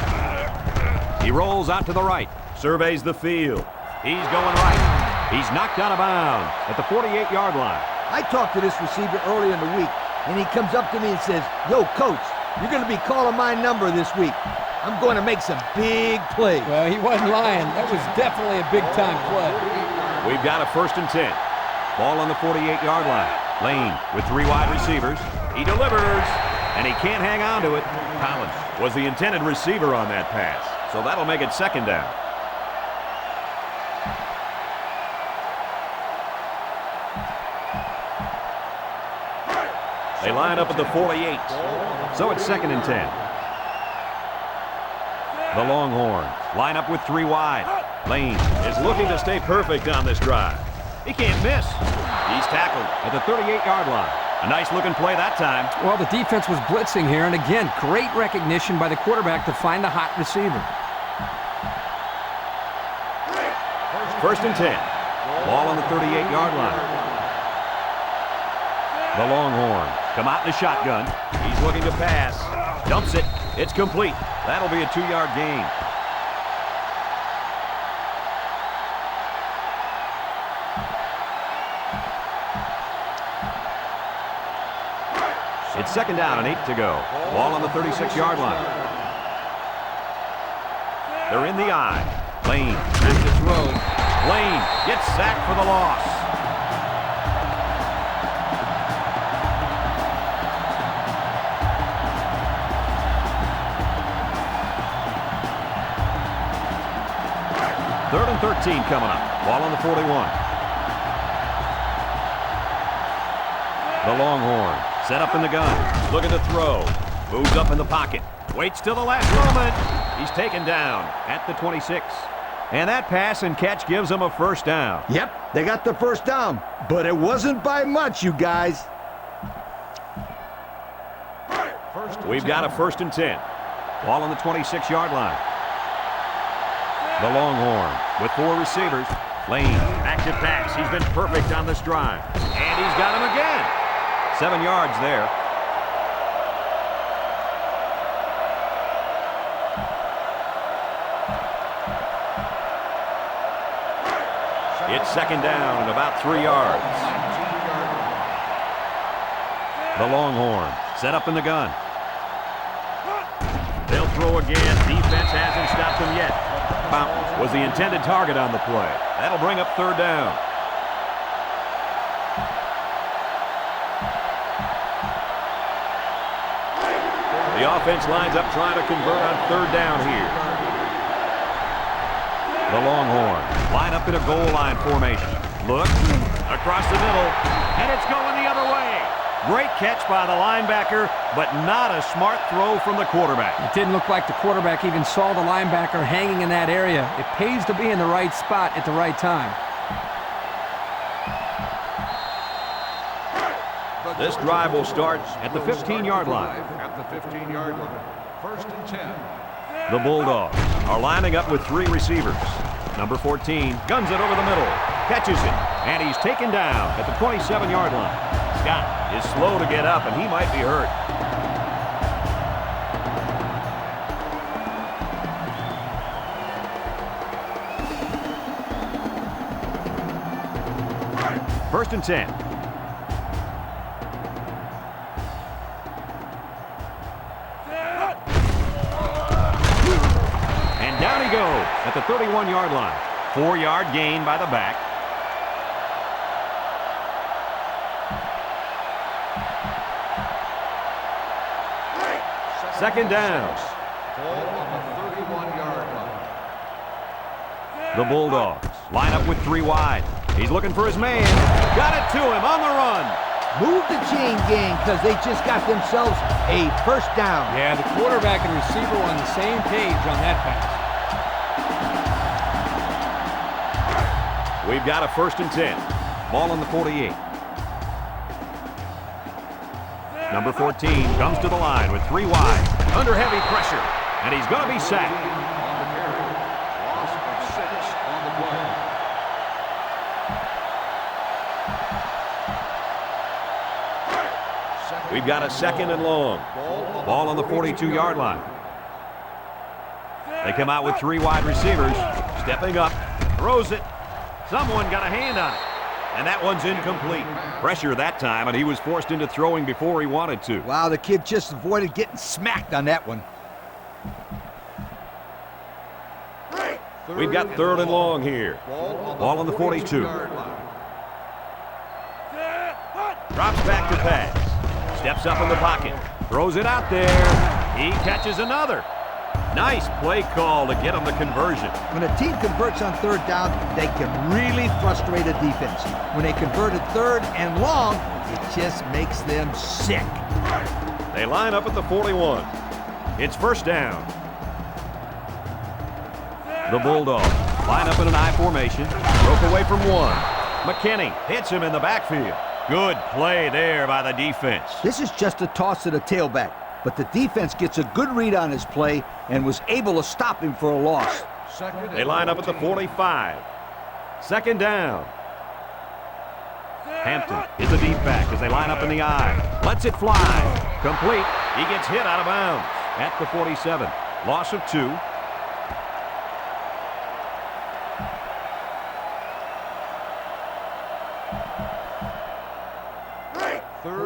He rolls out to the right. Surveys the field. He's going right. He's knocked out of bounds at the 48-yard line. I talked to this receiver early in the week, and he comes up to me and says, "Yo, Coach, you're going to be calling my number this week. I'm going to make some big plays." Well, he wasn't lying. That was definitely a big-time play. We've got a 1st and 10. Ball on the 48-yard line. Lane with 3 wide receivers. He delivers, and he can't hang on to it. Collins was the intended receiver on that pass, so that'll make it 2nd down. They line up at the 48, so it's 2nd and 10. The Longhorns line up with 3 wide. Lane is looking to stay perfect on this drive. He can't miss. He's tackled at the 38-yard line. A nice-looking play that time. Well, the defense was blitzing here, and again, great recognition by the quarterback to find the hot receiver. 1st and 10. Ball on the 38-yard line. The Longhorns come out in the shotgun. He's looking to pass. Dumps it. It's complete. That'll be a 2-yard gain. It's 2nd down and 8 to go. Ball on the 36-yard line. They're in the eye. Lane back to throw. Lane gets sacked for the loss. Third and 13 coming up. Ball on the 41. The Longhorn set up in the gun. Looking to throw. Moves up in the pocket. Waits till the last moment. He's taken down at the 26. And that pass and catch gives them a 1st down. Yep, they got the 1st down, but it wasn't by much, you guys. We've got a 1st and 10. Ball on the 26-yard line. The Longhorn with 4 receivers. Lane, active pass. He's been perfect on this drive. And he's got him again. 7 yards there. It's 2nd down and about 3 yards. The Longhorn set up in the gun. They'll throw again. Defense hasn't stopped them yet. Fountain was the intended target on the play. That'll bring up 3rd down. The offense lines up trying to convert on 3rd down here. The Longhorns line up in a goal line formation. Look, across the middle, and it's going the other way. Great catch by the linebacker, but not a smart throw from the quarterback. It didn't look like the quarterback even saw the linebacker hanging in that area. It pays to be in the right spot at the right time. This drive will start at the 15-yard line. At the 15-yard line. 1st and 10. The Bulldogs are lining up with 3 receivers. Number 14 guns it over the middle, catches it, and he's taken down at the 27-yard line. Scott is slow to get up, and he might be hurt. First and 10. at the 31-yard line. 4-yard gain by the back. Second down. Ball on the 31-yard line. The Bulldogs line up with 3 wide. He's looking for his man. Got it to him on the run. Move the chain gang because they just got themselves a first down. Yeah, the quarterback and receiver were on the same page on that pass. We've got a 1st and 10. Ball on the 48. Number 14 comes to the line with 3 wide. Under heavy pressure. And he's going to be sacked. On the carry. Loss of 6 on the play. We've got a 2nd and long. Ball on the 42-yard line. They come out with 3 wide receivers. Stepping up. Throws it. Someone got a hand on it. And that one's incomplete. Pressure that time, and he was forced into throwing before he wanted to. Wow, the kid just avoided getting smacked on that one. We've got 3rd and long here. Ball on the 42. Drops back to pass. Steps up in the pocket. Throws it out there. He catches another. Nice play call to get him the conversion. When a team converts on 3rd down, they can really frustrate a defense. When they converted 3rd and long, it just makes them sick. They line up at the 41. It's 1st down. The Bulldogs line up in an I formation. Broke away from 1. McKinney hits him in the backfield. Good play there by the defense. This is just a toss to the tailback, but the defense gets a good read on his play and was able to stop him for a loss. They line up at the 45. 2nd down. Hampton is a deep back as they line up in the I. Lets it fly. Complete. He gets hit out of bounds at the 47. Loss of 2.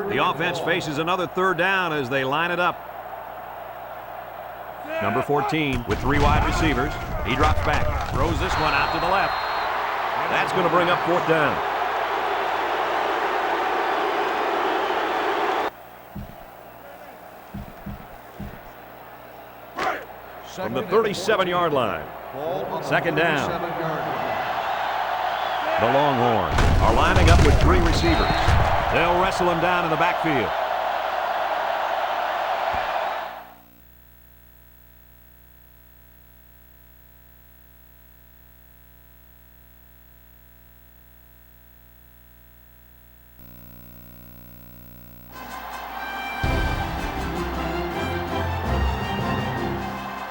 The offense faces another 3rd down as they line it up. Number 14 with 3 wide receivers. He drops back, throws this one out to the left. That's going to bring up 4th down. From the 37-yard line. 2nd down. The Longhorns are lining up with 3 receivers. They'll wrestle him down in the backfield.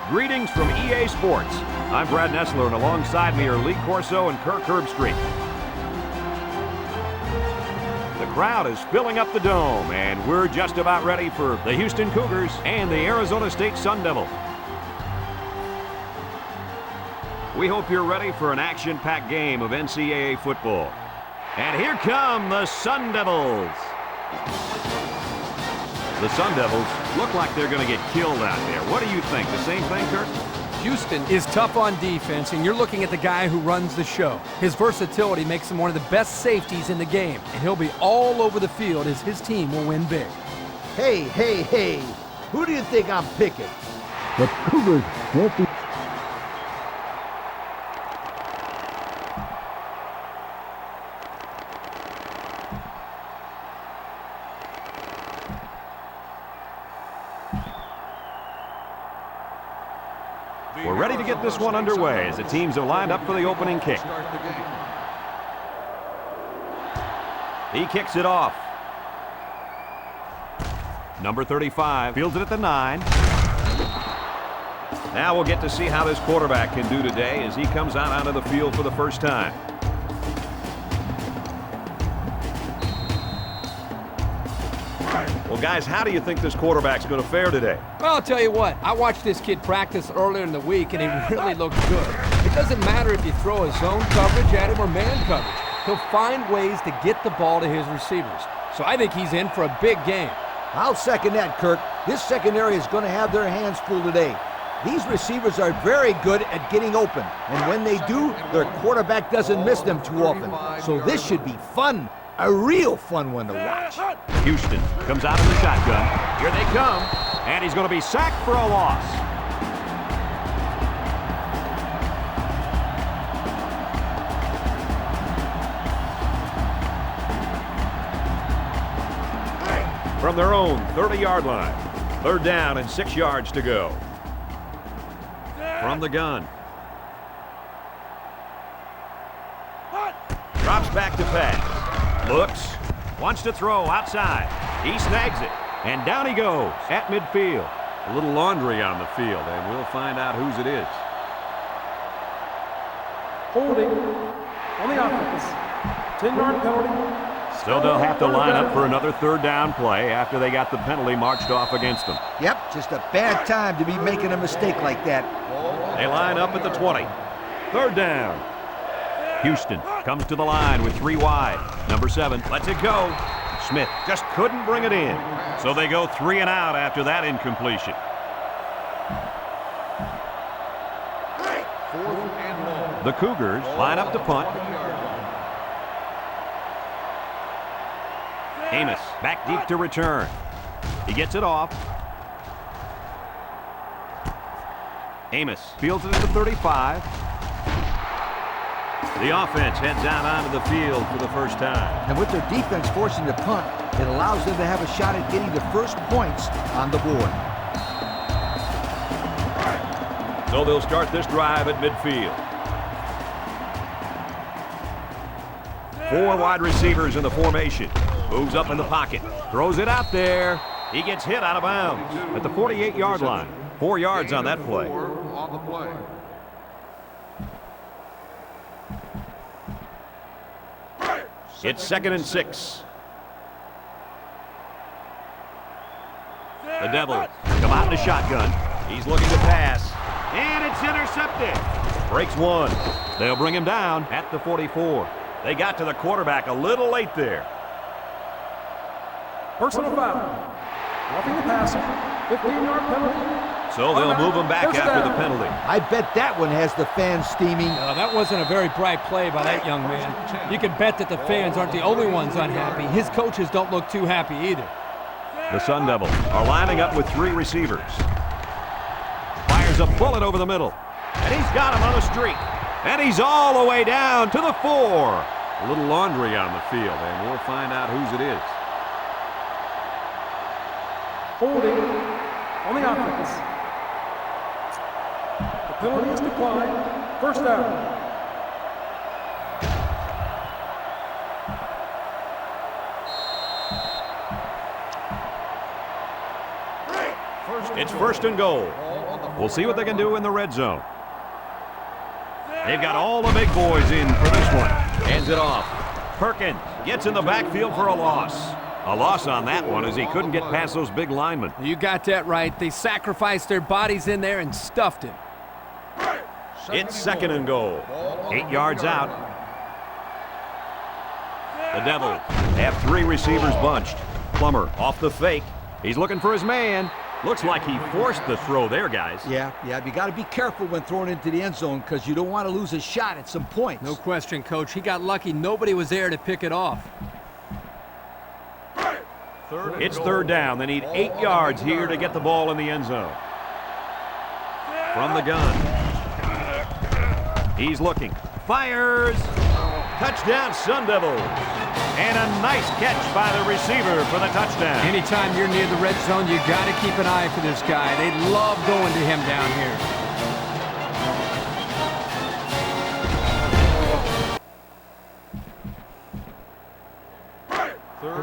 Greetings from EA Sports. I'm Brad Nessler, and alongside me are Lee Corso and Kirk Herbstreit. The crowd is filling up the dome, and we're just about ready for the Houston Cougars and the Arizona State Sun Devils. We hope you're ready for an action-packed game of NCAA football. And here come the Sun Devils. The Sun Devils look like they're going to get killed out there. What do you think? The same thing, Kirk? Houston is tough on defense, and you're looking at the guy who runs the show. His versatility makes him one of the best safeties in the game, and he'll be all over the field as his team will win big. Hey, hey, hey, who do you think I'm picking? The Cougars won't be. We're ready to get this one underway as the teams are lined up for the opening kick. He kicks it off. Number 35 fields it at the 9. Now we'll get to see how this quarterback can do today as he comes out onto the field for the first time. Well, guys, how do you think this quarterback's going to fare today? Well, I'll tell you what. I watched this kid practice earlier in the week, and he really looked good. It doesn't matter if you throw a zone coverage at him or man coverage. He'll find ways to get the ball to his receivers. So I think he's in for a big game. I'll second that, Kirk. This secondary is going to have their hands full today. These receivers are very good at getting open, and when they do, their quarterback doesn't miss them too often. So this should be fun, a real fun one to watch. Houston comes out in the shotgun. Here they come, and he's going to be sacked for a loss. From their own 30-yard line. 3rd down and 6 yards to go. From the gun. Drops back to pass. Looks. Wants to throw outside. He snags it. And down he goes at midfield. A little laundry on the field, and we'll find out whose it is. Holding on the offense. 10-yard penalty. So they'll have to line up for another 3rd down play after they got the penalty marched off against them. Yep, just a bad time to be making a mistake like that. They line up at the 20. 3rd down. Houston comes to the line with 3 wide. Number 7 lets it go. Smith just couldn't bring it in. So they go 3 and out after that incompletion. 4th and long. The Cougars line up to punt. Amos back deep to return. He gets it off. Amos fields it at the 35. The offense heads out onto the field for the first time. And with their defense forcing the punt, it allows them to have a shot at getting the first points on the board. So they'll start this drive at midfield. 4 wide receivers in the formation. Moves up in the pocket. Throws it out there. He gets hit out of bounds at the 48-yard line. 4 yards on that play. 4 on the play. It's 2nd and 6. The Devils come out in the shotgun. He's looking to pass. And it's intercepted. Breaks 1. They'll bring him down at the 44. They got to the quarterback a little late there. Personal foul. Roughing the passer. 15-yard penalty. So they'll move him back after the penalty. I bet that one has the fans steaming. That wasn't a very bright play by that young man. You can bet that the fans aren't the only ones unhappy. His coaches don't look too happy either. The Sun Devils are lining up with 3 receivers. Fires a bullet over the middle. And he's got him on a streak. And he's all the way down to the 4. A little laundry on the field, and we'll find out whose it is. Holding on the offense. The penalty is declined. 1st down. It's 1st and goal. We'll see what they can do in the red zone. They've got all the big boys in for this one. Hands it off. Perkins gets in the backfield for a loss. A loss on that one as he couldn't get past those big linemen. You got that right. They sacrificed their bodies in there and stuffed him. It's 2nd and goal. 8 yards out. The Devils have 3 receivers bunched. Plummer off the fake. He's looking for his man. Looks like he forced the throw there, guys. Yeah, you got to be careful when throwing into the end zone because you don't want to lose a shot at some points. No question, Coach. He got lucky. Nobody was there to pick it off. It's 3rd down. They need 8 yards here to get the ball in the end zone. From the gun. He's looking. Fires. Touchdown, Sun Devils. And a nice catch by the receiver for the touchdown. Anytime you're near the red zone, you got to keep an eye for this guy. They love going to him down here.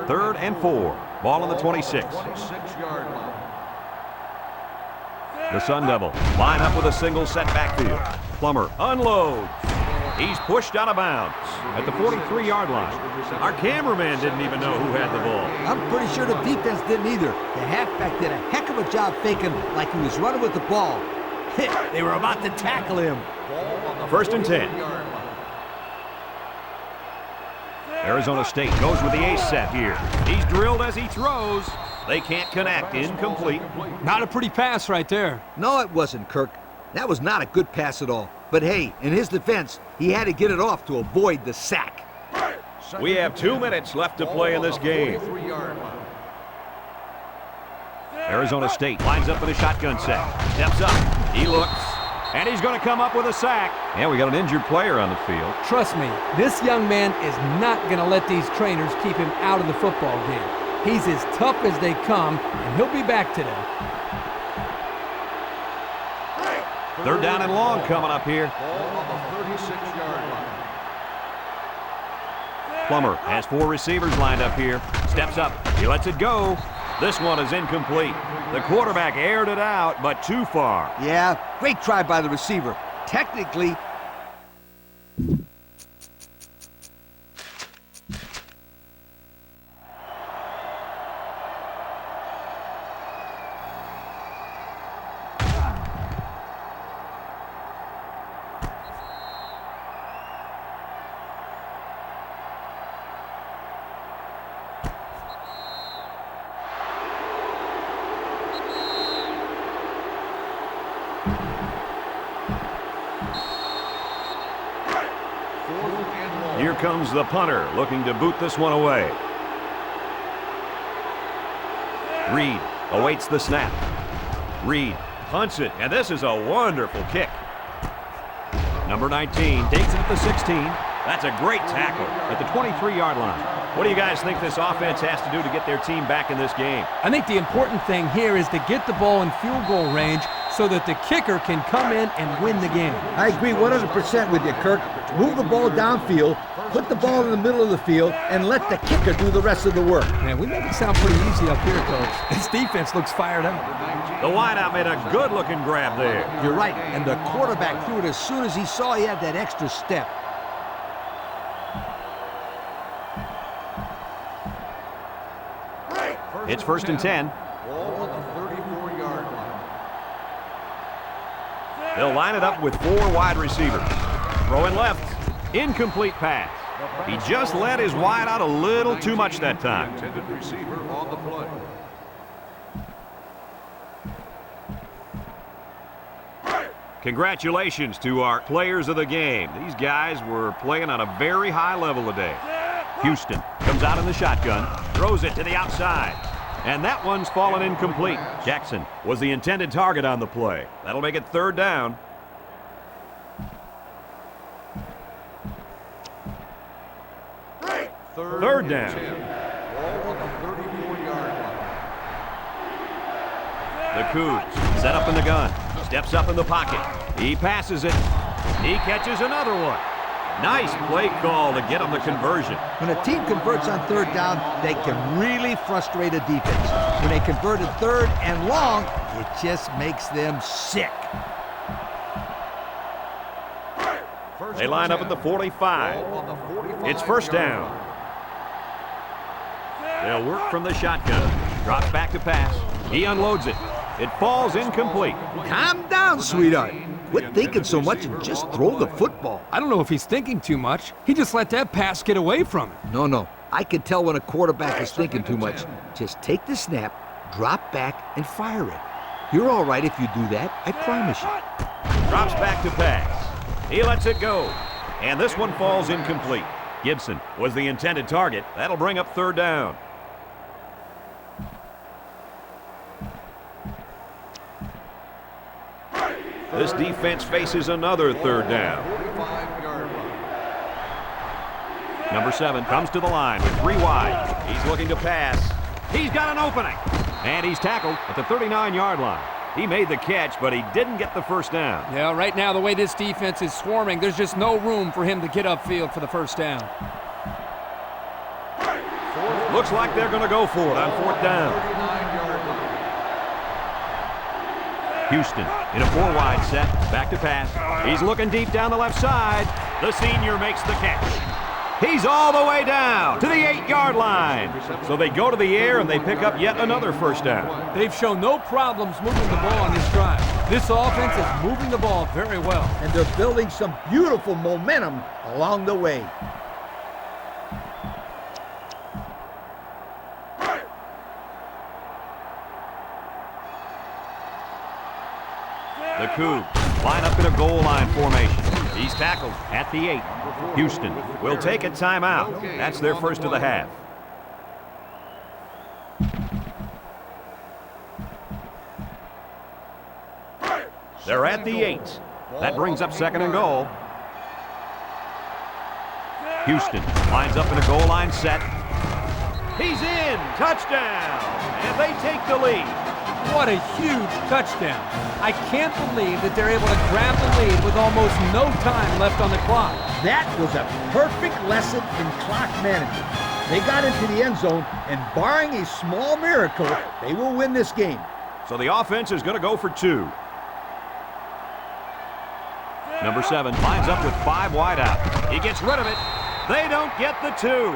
3rd and 4. Ball on the 26. 26-yard line. The Sun Devils line up with a single set backfield. Plummer unloads. He's pushed out of bounds at the 43-yard line. Our cameraman didn't even know who had the ball. I'm pretty sure the defense didn't either. The halfback did a heck of a job faking like he was running with the ball. They were about to tackle him. 1st and 10. Arizona State goes with the ace set here. He's drilled as he throws. They can't connect. Incomplete. Not a pretty pass right there. No, it wasn't, Kirk. That was not a good pass at all. But hey, in his defense, he had to get it off to avoid the sack. We have 2 minutes left to play in this game. Arizona State lines up in a shotgun set. Steps up. He looks. And he's going to come up with a sack. And we got an injured player on the field. Trust me, this young man is not going to let these trainers keep him out of the football game. He's as tough as they come, and he'll be back today. 3rd down and long coming up here. Plummer has 4 receivers lined up here. Steps up. He lets it go. This one is incomplete. The quarterback aired it out, but too far. Yeah, great try by the receiver. Technically, Here comes the punter, looking to boot this one away. Reed awaits the snap. Reed punts it, and this is a wonderful kick. Number 19 takes it at the 16. That's a great tackle at the 23-yard line. What do you guys think this offense has to do to get their team back in this game? I think the important thing here is to get the ball in field goal range so that the kicker can come in and win the game. I agree 100% with you, Kirk. Move the ball downfield, put the ball in the middle of the field, and let the kicker do the rest of the work. Man, we make it sound pretty easy up here, Coach. This defense looks fired up. The wideout made a good-looking grab there. You're right, and the quarterback threw it as soon as he saw he had that extra step. It's 1st and 10. Ball at the 34-yard line. They'll line it up with 4 wide receivers. Throwing left. Incomplete pass. He just let his wide out a little too much that time. Intended receiver on the play. Congratulations to our players of the game. These guys were playing on a very high level today. Houston comes out in the shotgun, throws it to the outside. And that one's fallen incomplete. Jackson was the intended target on the play. That'll make it 3rd down. Third down. Ball on the 34-yard line. The Cougs set up in the gun. Steps up in the pocket. He passes it. He catches another one. Nice play call to get him the conversion. When a team converts on 3rd down, they can really frustrate a defense. When they converted 3rd and long, it just makes them sick. They line up at the 45. It's 1st down. They'll work from the shotgun. Drops back to pass. He unloads it. It falls incomplete. Calm down, sweetheart. Quit thinking so much and just throw the football. I don't know if he's thinking too much. He just let that pass get away from him. No. I can tell when a quarterback is thinking too much. Just take the snap, drop back, and fire it. You're all right if you do that, I promise you. Drops back to pass. He lets it go. And this one falls incomplete. Gibson was the intended target. That'll bring up 3rd down. This defense faces another 3rd down. Number 7 comes to the line with 3 wide. He's looking to pass. He's got an opening. And he's tackled at the 39-yard line. He made the catch, but he didn't get the 1st down. Yeah, right now, the way this defense is swarming, there's just no room for him to get upfield for the 1st down. Looks like they're going to go for it on 4th down. Houston in a 4 wide set, back to pass. He's looking deep down the left side. The senior makes the catch. He's all the way down to the 8-yard line. So they go to the air and they pick up yet another 1st down. They've shown no problems moving the ball on this drive. This offense is moving the ball very well. And they're building some beautiful momentum along the way. The Cougs line up in a goal line formation. He's tackled at the 8. Houston will take a timeout. That's their first of the half. They're at the 8. That brings up second and goal. Houston lines up in a goal line set. He's in. Touchdown. And they take the lead. What a huge touchdown. I can't believe that they're able to grab the lead with almost no time left on the clock. That was a perfect lesson in clock management. They got into the end zone, and barring a small miracle, they will win this game. So the offense is going to go for 2. Number 7 lines up with 5 wide out. He gets rid of it. They don't get the 2.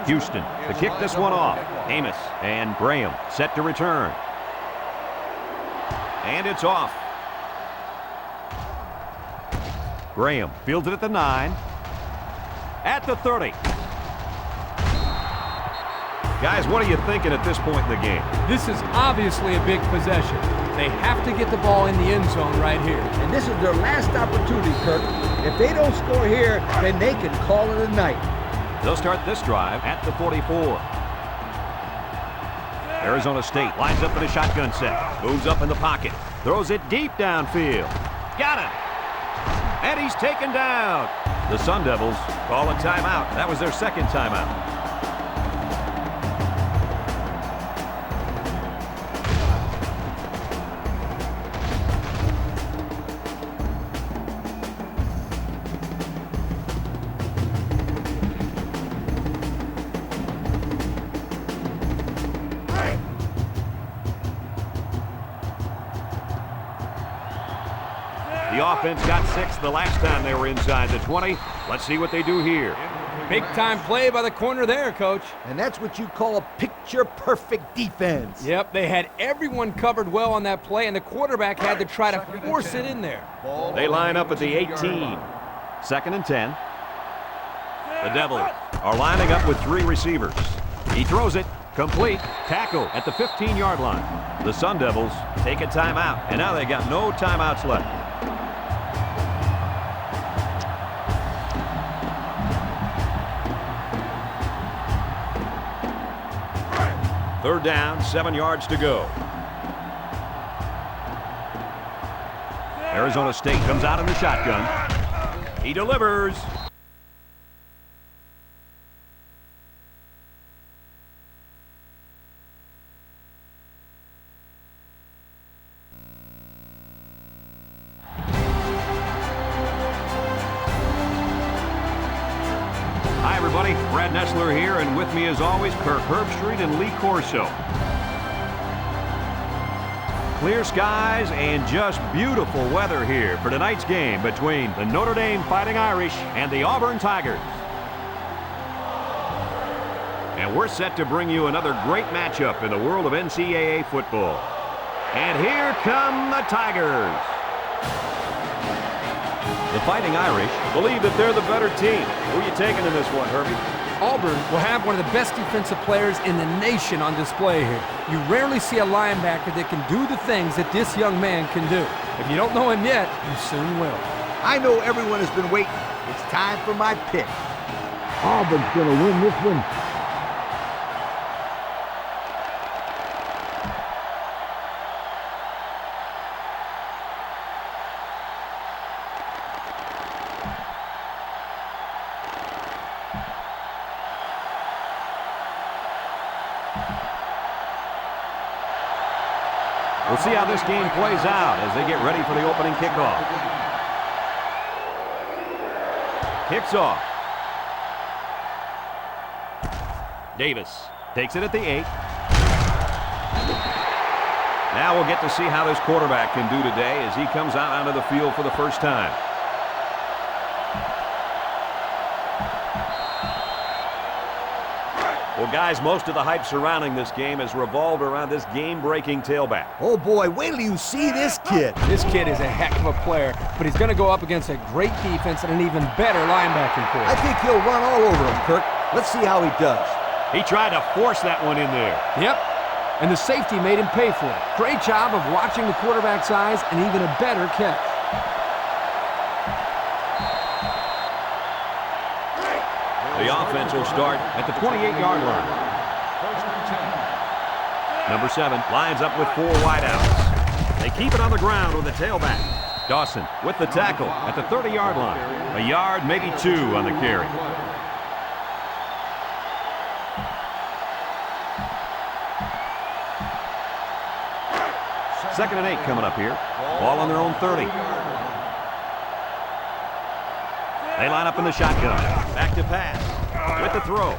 Houston to kick this one off. Amos and Graham set to return. And it's off. Graham fields it at the 9. At the 30. Guys, what are you thinking at this point in the game? This is obviously a big possession. They have to get the ball in the end zone right here. And this is their last opportunity, Kirk. If they don't score here, then they can call it a night. They'll start this drive at the 44. Arizona State lines up in a shotgun set. Moves up in the pocket. Throws it deep downfield. Got it. And he's taken down. The Sun Devils call a timeout. That was their second timeout. The offense got 6 the last time they were inside the 20. Let's see what they do here. Big-time play by the corner there, Coach. And that's what you call a picture-perfect defense. Yep, they had everyone covered well on that play, and the quarterback had to try to force it in there. They line up at the 18. Second and 10. The Devils are lining up with 3 receivers. He throws it. Complete. Tackle at the 15-yard line. The Sun Devils take a timeout, and now they got no timeouts left. Third down, 7 yards to go. Arizona State comes out in the shotgun. He delivers. Hi, everybody. Brad Nessler here, and with me, as always, Kirk Herbstreit and Lee Corso. Clear skies and just beautiful weather here for tonight's game between the Notre Dame Fighting Irish and the Auburn Tigers. And we're set to bring you another great matchup in the world of NCAA football. And here come the Tigers. The Fighting Irish believe that they're the better team. Who are you taking in this one, Herbie? Auburn will have one of the best defensive players in the nation on display here. You rarely see a linebacker that can do the things that this young man can do. If you don't know him yet, you soon will. I know everyone has been waiting. It's time for my pick. Auburn's going to win this one. We'll see how this game plays out as they get ready for the opening kickoff. Kicks off. Davis takes it at the 8. Now we'll get to see how this quarterback can do today as he comes out onto the field for the first time. Well, guys, most of the hype surrounding this game has revolved around this game-breaking tailback. Oh, boy, wait till you see this kid. This kid is a heck of a player, but he's going to go up against a great defense and an even better linebacking core. I think he'll run all over him, Kirk. Let's see how he does. He tried to force that one in there. Yep. And the safety made him pay for it. Great job of watching the quarterback's eyes and even a better catch. The offense will start at the 28-yard line. First and 10. Number 7 lines up with 4 wideouts. They keep it on the ground with the tailback. Dawson with the tackle at the 30-yard line. A yard, maybe 2 on the carry. Second and 8 coming up here. Ball on their own 30. They line up in the shotgun. Back to pass. With the throw.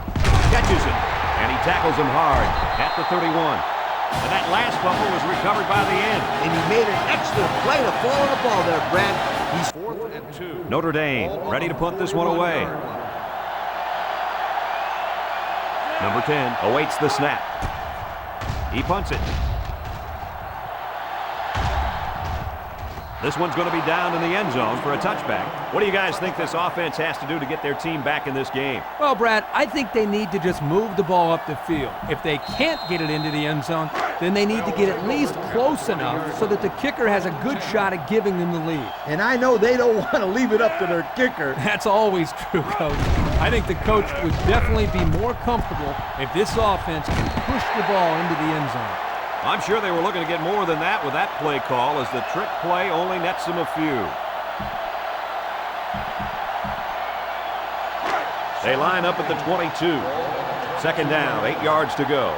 Catches it. And he tackles him hard at the 31. And that last fumble was recovered by the end. And he made an excellent play to fall on the ball there, Brad. He's 4th and 2. Notre Dame ready to punt this one away. Number 10 awaits the snap. He punts it. This one's going to be down in the end zone for a touchback. What do you guys think this offense has to do to get their team back in this game? Well, Brad, I think they need to just move the ball up the field. If they can't get it into the end zone, then they need to get at least close enough so that the kicker has a good shot at giving them the lead. And I know they don't want to leave it up to their kicker. That's always true, Coach. I think the coach would definitely be more comfortable if this offense can push the ball into the end zone. I'm sure they were looking to get more than that with that play call, as the trick play only nets them a few. They line up at the 22. Second down, 8 yards to go.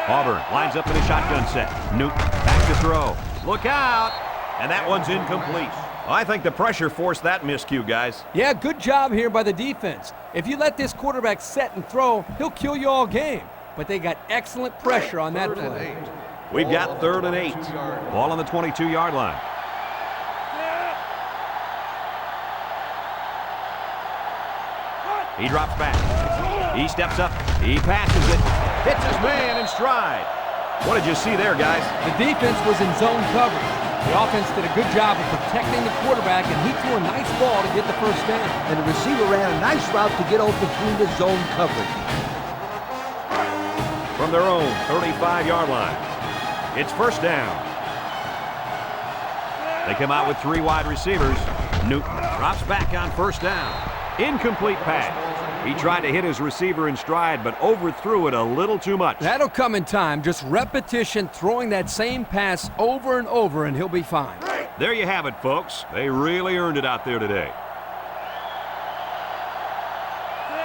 Auburn lines up in a shotgun set. Newton back to throw. Look out! And that one's incomplete. I think the pressure forced that miscue, guys. Yeah, good job here by the defense. If you let this quarterback set and throw, he'll kill you all game. But they got excellent pressure on that play. We've got 3rd and 8. Ball on the 22-yard line. He drops back. He steps up. He passes it. Hits his man in stride. What did you see there, guys? The defense was in zone coverage. The offense did a good job of protecting the quarterback, and he threw a nice ball to get the first down. And the receiver ran a nice route to get open between the zone coverage. From their own 35-yard line. It's first down. They come out with 3 wide receivers. Newton drops back on first down. Incomplete pass. He tried to hit his receiver in stride, but overthrew it a little too much. That'll come in time. Just repetition, throwing that same pass over and over, and he'll be fine. There you have it, folks. They really earned it out there today.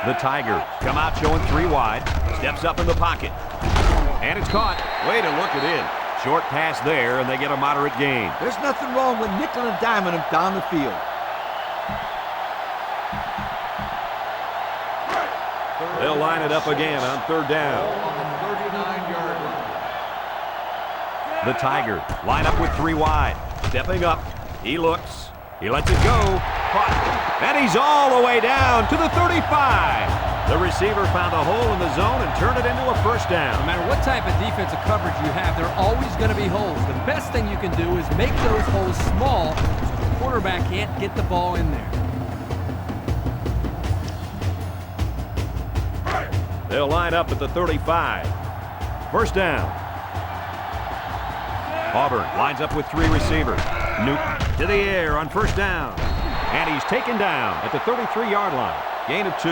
The Tigers come out showing 3 wide. Steps up in the pocket. And it's caught. Way to look it in. Short pass there, and they get a moderate gain. There's nothing wrong with nickel and diming him down the field. They'll line it up again on 3rd down. On the 39-yard line. The Tigers line up with 3 wide. Stepping up. He looks. He lets it go. Caught. And he's all the way down to the 35. The receiver found a hole in the zone and turned it into a first down. No matter what type of defensive coverage you have, there are always going to be holes. The best thing you can do is make those holes small so the quarterback can't get the ball in there. They'll line up at the 35. First down. Auburn lines up with 3 receivers. Newton to the air on first down. And he's taken down at the 33-yard line. Gain of 2.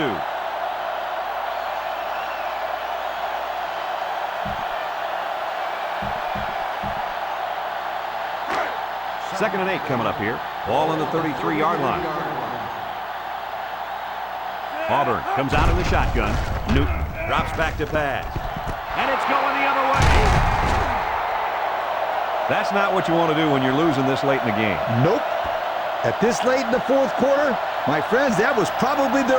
Second and 8 coming up here. Ball on the 33-yard line. Auburn comes out in the shotgun. Newton drops back to pass. And it's going the other way. That's not what you want to do when you're losing this late in the game. Nope. At this late in the 4th quarter, my friends, that was probably their